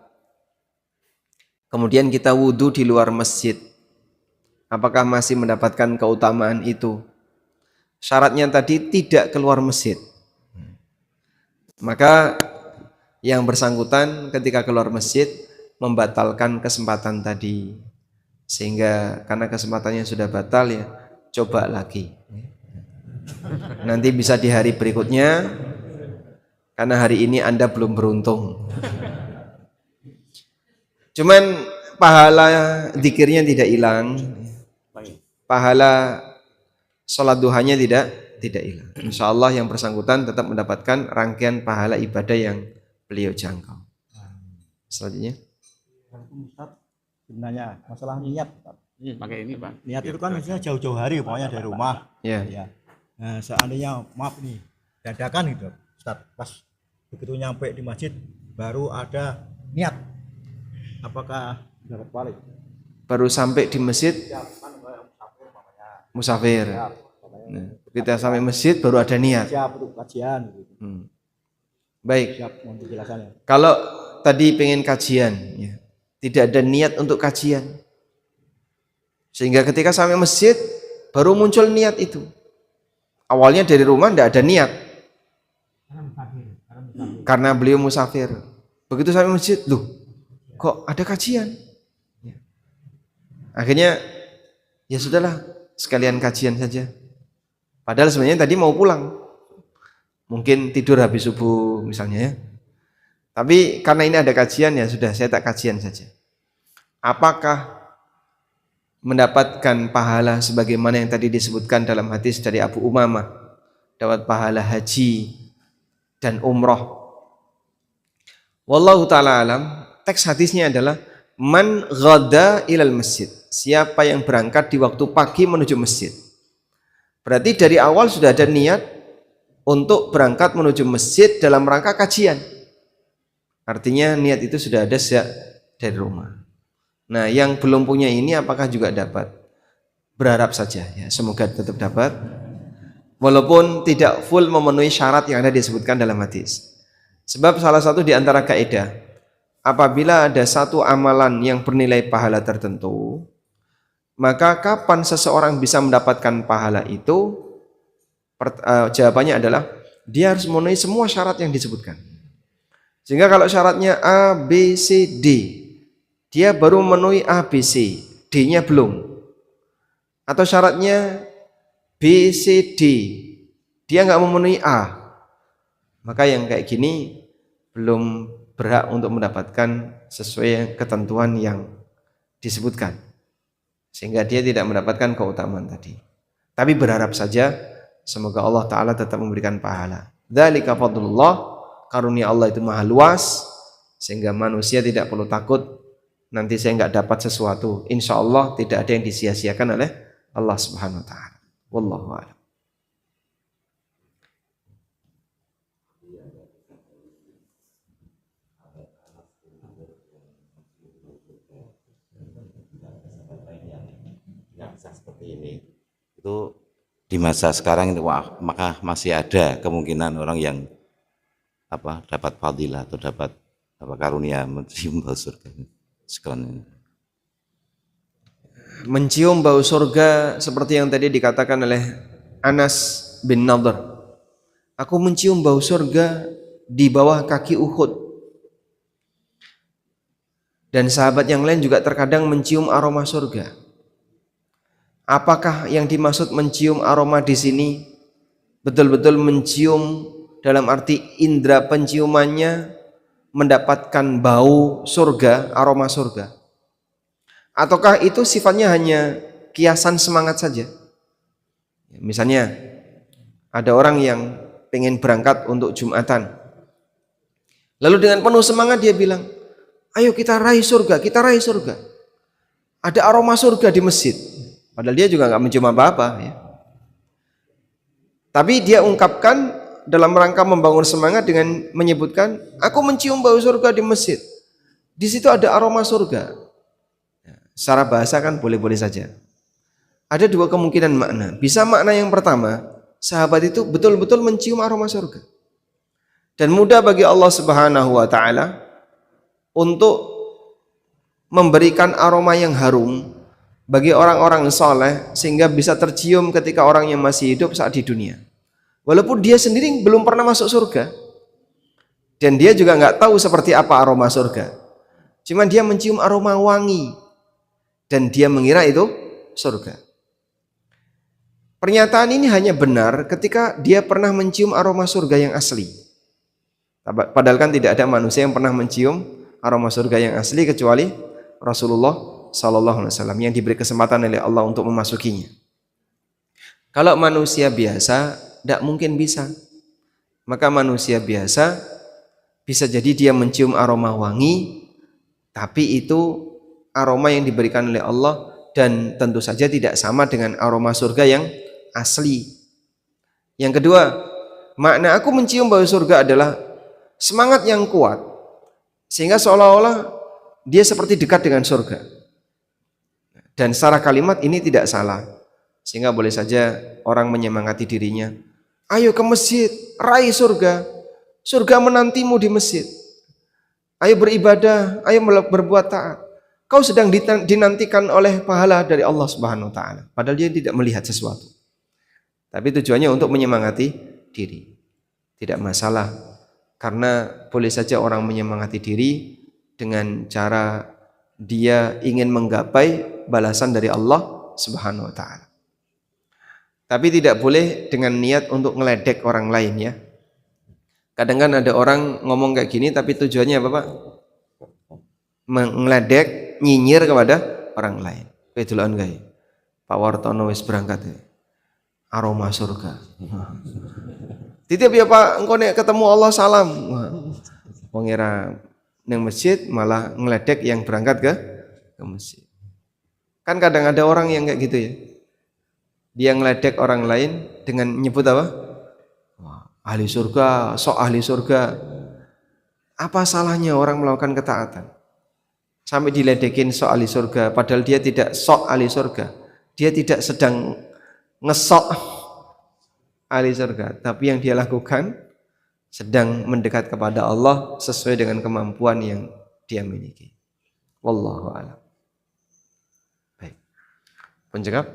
kemudian kita wudhu di luar masjid, apakah masih mendapatkan keutamaan itu? Syaratnya tadi tidak keluar masjid. Maka yang bersangkutan ketika keluar masjid membatalkan kesempatan tadi, sehingga karena kesempatannya sudah batal, ya coba lagi. Nanti bisa di hari berikutnya, karena hari ini Anda belum beruntung. Cuman pahala zikirnya tidak hilang, pahala sholat duhanya tidak hilang. Insya Allah yang bersangkutan tetap mendapatkan rangkaian pahala ibadah yang beliau jangkau. Selanjutnya, sebenarnya masalah niat, pakai ini Pak. niat itu kan misalnya jauh-jauh hari, pokoknya dari rumah. ya. Nah, seandainya maaf nih, dadakan gitu, Ustaz, pas begitu nyampe di masjid baru ada niat, apakah dapat balik? Baru sampai di masjid, musafir. Nah, kita sampai masjid baru ada niat. Siap untuk kajian gitu. Baik. Siap untuk penjelasannya. Kalau tadi pengen kajian, ya, tidak ada niat untuk kajian, sehingga ketika sampai masjid baru muncul niat itu. Awalnya dari rumah tidak ada niat, karena beliau musafir. Begitu sampai masjid, loh, kok ada kajian? Akhirnya ya sudahlah, sekalian kajian saja. Padahal sebenarnya tadi mau pulang, mungkin tidur habis subuh misalnya, ya. Tapi karena ini ada kajian, ya sudah, saya tak kajian saja. Apakah mendapatkan pahala sebagaimana yang tadi disebutkan dalam hadis dari Abu Umamah, dapat pahala haji dan umroh? Wallahu ta'ala alam. Teks hadisnya adalah man ghada ilal masjid, siapa yang berangkat di waktu pagi menuju masjid. Berarti dari awal sudah ada niat untuk berangkat menuju masjid dalam rangka kajian. Artinya niat itu sudah ada sejak dari rumah. Nah, yang belum punya ini apakah juga dapat? Berharap saja, ya, semoga tetap dapat, walaupun tidak full memenuhi syarat yang ada disebutkan dalam hadis. Sebab salah satu di antara kaidah apabila ada satu amalan yang bernilai pahala tertentu, maka kapan seseorang bisa mendapatkan pahala itu? Jawabannya adalah dia harus memenuhi semua syarat yang disebutkan. Sehingga kalau syaratnya A, B, C, D, dia baru memenuhi A, B, C, D-nya belum. Atau syaratnya B, C, D, dia nggak memenuhi A, maka yang kayak gini belum berhak untuk mendapatkan sesuai ketentuan yang disebutkan, sehingga dia tidak mendapatkan keutamaan tadi. Tapi berharap saja semoga Allah Ta'ala tetap memberikan pahala. Dzalika fadlullah, karunia Allah itu maha luas, sehingga manusia tidak perlu takut nanti saya nggak dapat sesuatu. Insya Allah tidak ada yang disia-siakan oleh Allah Subhanahu Wa Ta'ala. Wallahu a'lam. Seperti ini itu di masa sekarang itu, maka masih ada kemungkinan orang yang dapat fadilah atau dapat karunia mencium bau surga sekalian. Mencium bau surga seperti yang tadi dikatakan oleh Anas bin Nadhr, aku mencium bau surga di bawah kaki Uhud. Dan sahabat yang lain juga terkadang mencium aroma surga. Apakah yang dimaksud mencium aroma di sini betul-betul mencium dalam arti indera penciumannya mendapatkan bau surga, aroma surga? Ataukah itu sifatnya hanya kiasan semangat saja? Misalnya ada orang yang pengen berangkat untuk Jumatan, lalu dengan penuh semangat dia bilang, ayo kita raih surga, kita raih surga. Ada aroma surga di masjid. Padahal dia juga nggak mencium apa-apa, ya. Tapi dia ungkapkan dalam rangka membangun semangat dengan menyebutkan, aku mencium bau surga di masjid. Di situ ada aroma surga. Secara bahasa kan boleh-boleh saja. Ada dua kemungkinan makna. Bisa makna yang pertama, sahabat itu betul-betul mencium aroma surga. Dan mudah bagi Allah Subhanahu Wa Ta'ala untuk memberikan aroma yang harum bagi orang-orang soleh, sehingga bisa tercium ketika orang yang masih hidup saat di dunia. Walaupun dia sendiri belum pernah masuk surga, dan dia juga nggak tahu seperti apa aroma surga. Cuma dia mencium aroma wangi, dan dia mengira itu surga. Pernyataan ini hanya benar ketika dia pernah mencium aroma surga yang asli. Padahal kan tidak ada manusia yang pernah mencium aroma surga yang asli kecuali Rasulullah Sallallahu Alaihi Wasallam yang diberi kesempatan oleh Allah untuk memasukinya. Kalau manusia biasa tidak mungkin bisa. Maka manusia biasa bisa jadi dia mencium aroma wangi, tapi itu aroma yang diberikan oleh Allah, dan tentu saja tidak sama dengan aroma surga yang asli. Yang kedua, makna aku mencium bau surga adalah semangat yang kuat, sehingga seolah-olah dia seperti dekat dengan surga. Dan secara kalimat ini tidak salah, sehingga boleh saja orang menyemangati dirinya, ayo ke masjid, raih surga, surga menantimu di masjid, ayo beribadah, ayo berbuat taat, kau sedang dinantikan oleh pahala dari Allah Subhanahu Wa Ta'ala. Padahal dia tidak melihat sesuatu, tapi tujuannya untuk menyemangati diri. Tidak masalah, karena boleh saja orang menyemangati diri dengan cara dia ingin menggapai balasan dari Allah Subhanahu Wa Ta'ala. Tapi tidak boleh dengan niat untuk ngeledek orang lain, ya. Kadang kan ada orang ngomong kayak gini tapi tujuannya apa, Pak? Ngeledek, nyinyir kepada orang lain. Kayak duluan kayak Pak Wartono wis berangkat ya. Aroma surga. Titip ya Pak, engkau nek ketemu Allah salam. Pengira neng masjid malah ngeledek yang berangkat ke masjid. Kan kadang ada orang yang kayak gitu, ya. Dia ngeledek orang lain dengan nyebut apa? Wah, ahli surga, sok ahli surga. Apa salahnya orang melakukan ketaatan? Sampai diledekin sok ahli surga, padahal dia tidak sok ahli surga. Dia tidak sedang ngesok ahli surga, tapi yang dia lakukan sedang mendekat kepada Allah sesuai dengan kemampuan yang dia miliki. Wallahu a'lam. Baik. Penjawab?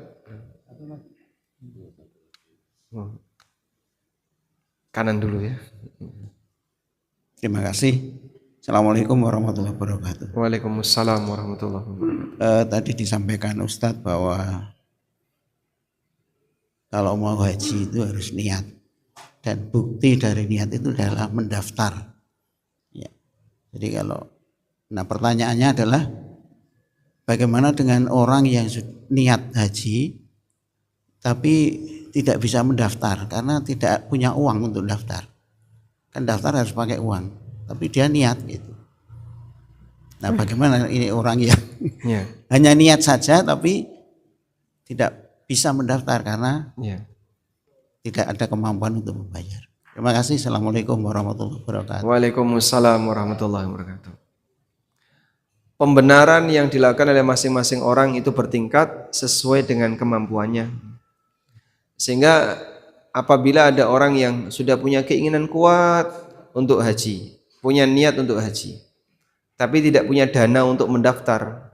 Kanan dulu ya. Terima kasih. Assalamualaikum warahmatullahi wabarakatuh. Waalaikumsalam warahmatullahi wabarakatuh. Tadi disampaikan Ustadz bahwa kalau mau haji itu harus niat, dan bukti dari niat itu adalah mendaftar. Ya. Jadi nah pertanyaannya adalah bagaimana dengan orang yang niat haji tapi tidak bisa mendaftar karena tidak punya uang untuk daftar. Kan daftar harus pakai uang, tapi dia niat gitu. Nah, bagaimana ini orang yang hanya niat saja tapi tidak bisa mendaftar karena tidak ada kemampuan untuk membayar. Terima kasih. Assalamualaikum warahmatullahi wabarakatuh. Waalaikumsalam warahmatullahi wabarakatuh. Pembenaran yang dilakukan oleh masing-masing orang itu bertingkat sesuai dengan kemampuannya. Sehingga apabila ada orang yang sudah punya keinginan kuat untuk haji, punya niat untuk haji, tapi tidak punya dana untuk mendaftar,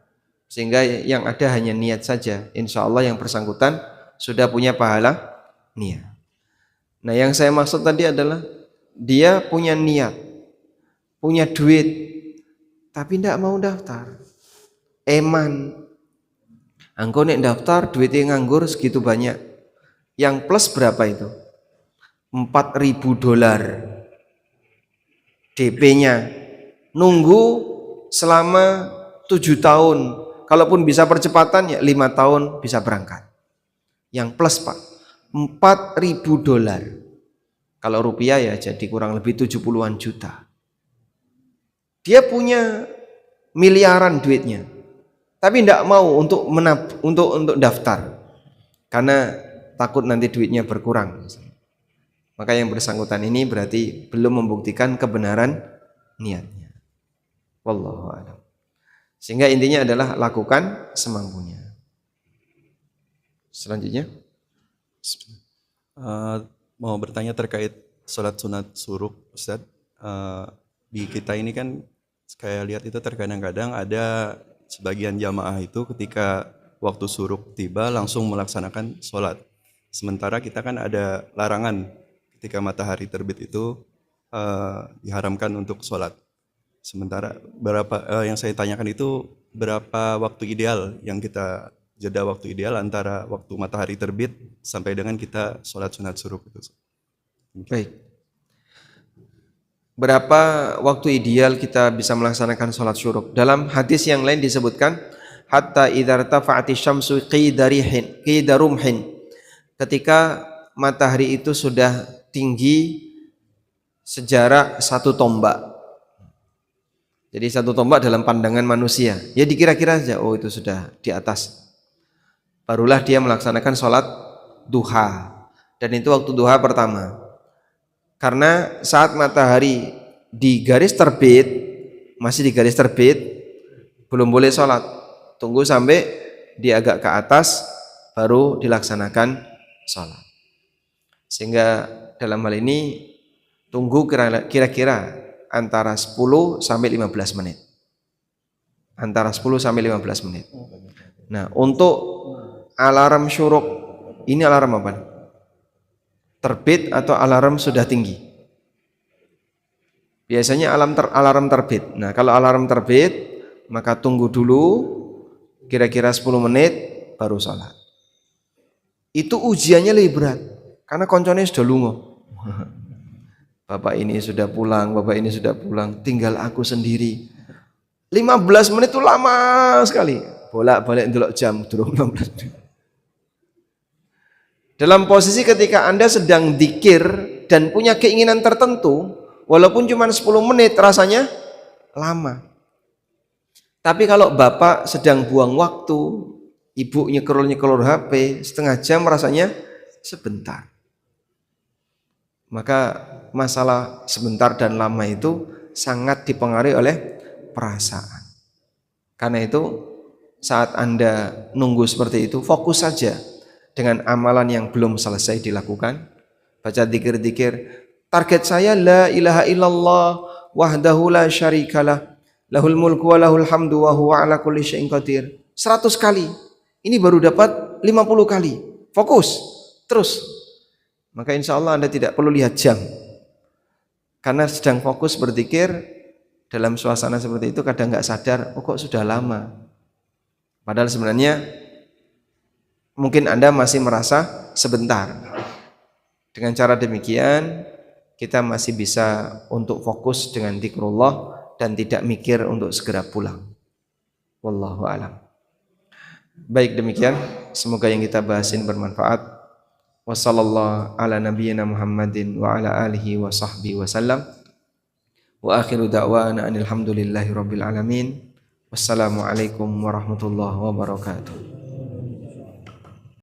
sehingga yang ada hanya niat saja, insya Allah yang bersangkutan sudah punya pahala niat. Nah, yang saya maksud tadi adalah dia punya niat, punya duit, tapi tidak mau daftar. Eman, angko nek daftar duitnya nganggur segitu banyak. Yang plus berapa itu? $4.000 DP-nya. Nunggu selama 7 tahun. Kalaupun bisa percepatan ya 5 tahun bisa berangkat. Yang plus Pak, $4.000. Kalau rupiah ya jadi kurang lebih 70-an juta. Dia punya miliaran duitnya, tapi tidak mau untuk daftar karena takut nanti duitnya berkurang. Maka yang bersangkutan ini berarti belum membuktikan kebenaran niatnya. Wallahu a'lam. Sehingga intinya adalah lakukan semampunya. Selanjutnya, mau bertanya terkait sholat sunat suruk, Ustadz. Di kita ini kan saya lihat itu terkadang-kadang ada sebagian jamaah itu ketika waktu suruk tiba langsung melaksanakan sholat. Sementara kita kan ada larangan ketika matahari terbit itu diharamkan untuk sholat. Sementara yang saya tanyakan itu berapa waktu ideal yang kita jeda waktu ideal antara waktu matahari terbit sampai dengan kita sholat sunat suruk itu. baik. Berapa waktu ideal kita bisa melaksanakan sholat syuruk? Dalam hadis yang lain disebutkan hatta idza irtafa'ati syamsu qida rumhin. Ketika matahari itu sudah tinggi sejarak 1 tombak. Jadi 1 tombak dalam pandangan manusia. Ya dikira-kira saja, oh itu sudah di atas. Barulah dia melaksanakan sholat duha. Dan itu waktu duha pertama. Karena saat matahari di garis terbit, masih di garis terbit, belum boleh sholat. Tunggu sampai dia agak ke atas, baru dilaksanakan sholat. Sehingga dalam hal ini tunggu kira-kira antara 10 sampai 15 menit. Antara 10 sampai 15 menit. Nah, untuk alarm syuruk, ini alarm apa? Terbit atau alarm sudah tinggi? Biasanya alarm terbit. Nah, kalau alarm terbit, maka tunggu dulu kira-kira 10 menit baru sholat. Itu ujiannya lebih berat karena koncone sudah lungo. Bapak ini sudah pulang, bapak ini sudah pulang, tinggal aku sendiri. 15 menit itu lama sekali. Bolak-balik ndelok jam durung 15 menit. Dalam posisi ketika Anda sedang dzikir dan punya keinginan tertentu, walaupun cuma 10 menit rasanya lama. Tapi kalau bapak sedang buang waktu, ibu nyekrol HP, setengah jam rasanya sebentar. Maka masalah sebentar dan lama itu sangat dipengaruhi oleh perasaan. Karena itu saat Anda nunggu seperti itu, fokus saja dengan amalan yang belum selesai dilakukan. Baca dzikir-dzikir. Target saya la ilaha illallah wahdahu la syarikalah Lahul mulku wa lahul hamdu wa huwa ala kulli syai'in qadir. 100 kali. Ini baru dapat 50 kali. Fokus terus. Maka insya Allah Anda tidak perlu lihat jam. Karena sedang fokus berzikir dalam suasana seperti itu kadang nggak sadar, oh kok sudah lama. Padahal sebenarnya mungkin Anda masih merasa sebentar. Dengan cara demikian kita masih bisa untuk fokus dengan zikrullah dan tidak mikir untuk segera pulang. Wallahu a'lam. Baik, demikian semoga yang kita bahas ini bermanfaat. Wassallallahu ala nabiyyina Muhammadin wa ala alihi wa sahbihi wasallam. Wa akhiru da'wana anil hamdulillahi rabbil alamin. Wassalamualaikum warahmatullahi wabarakatuh.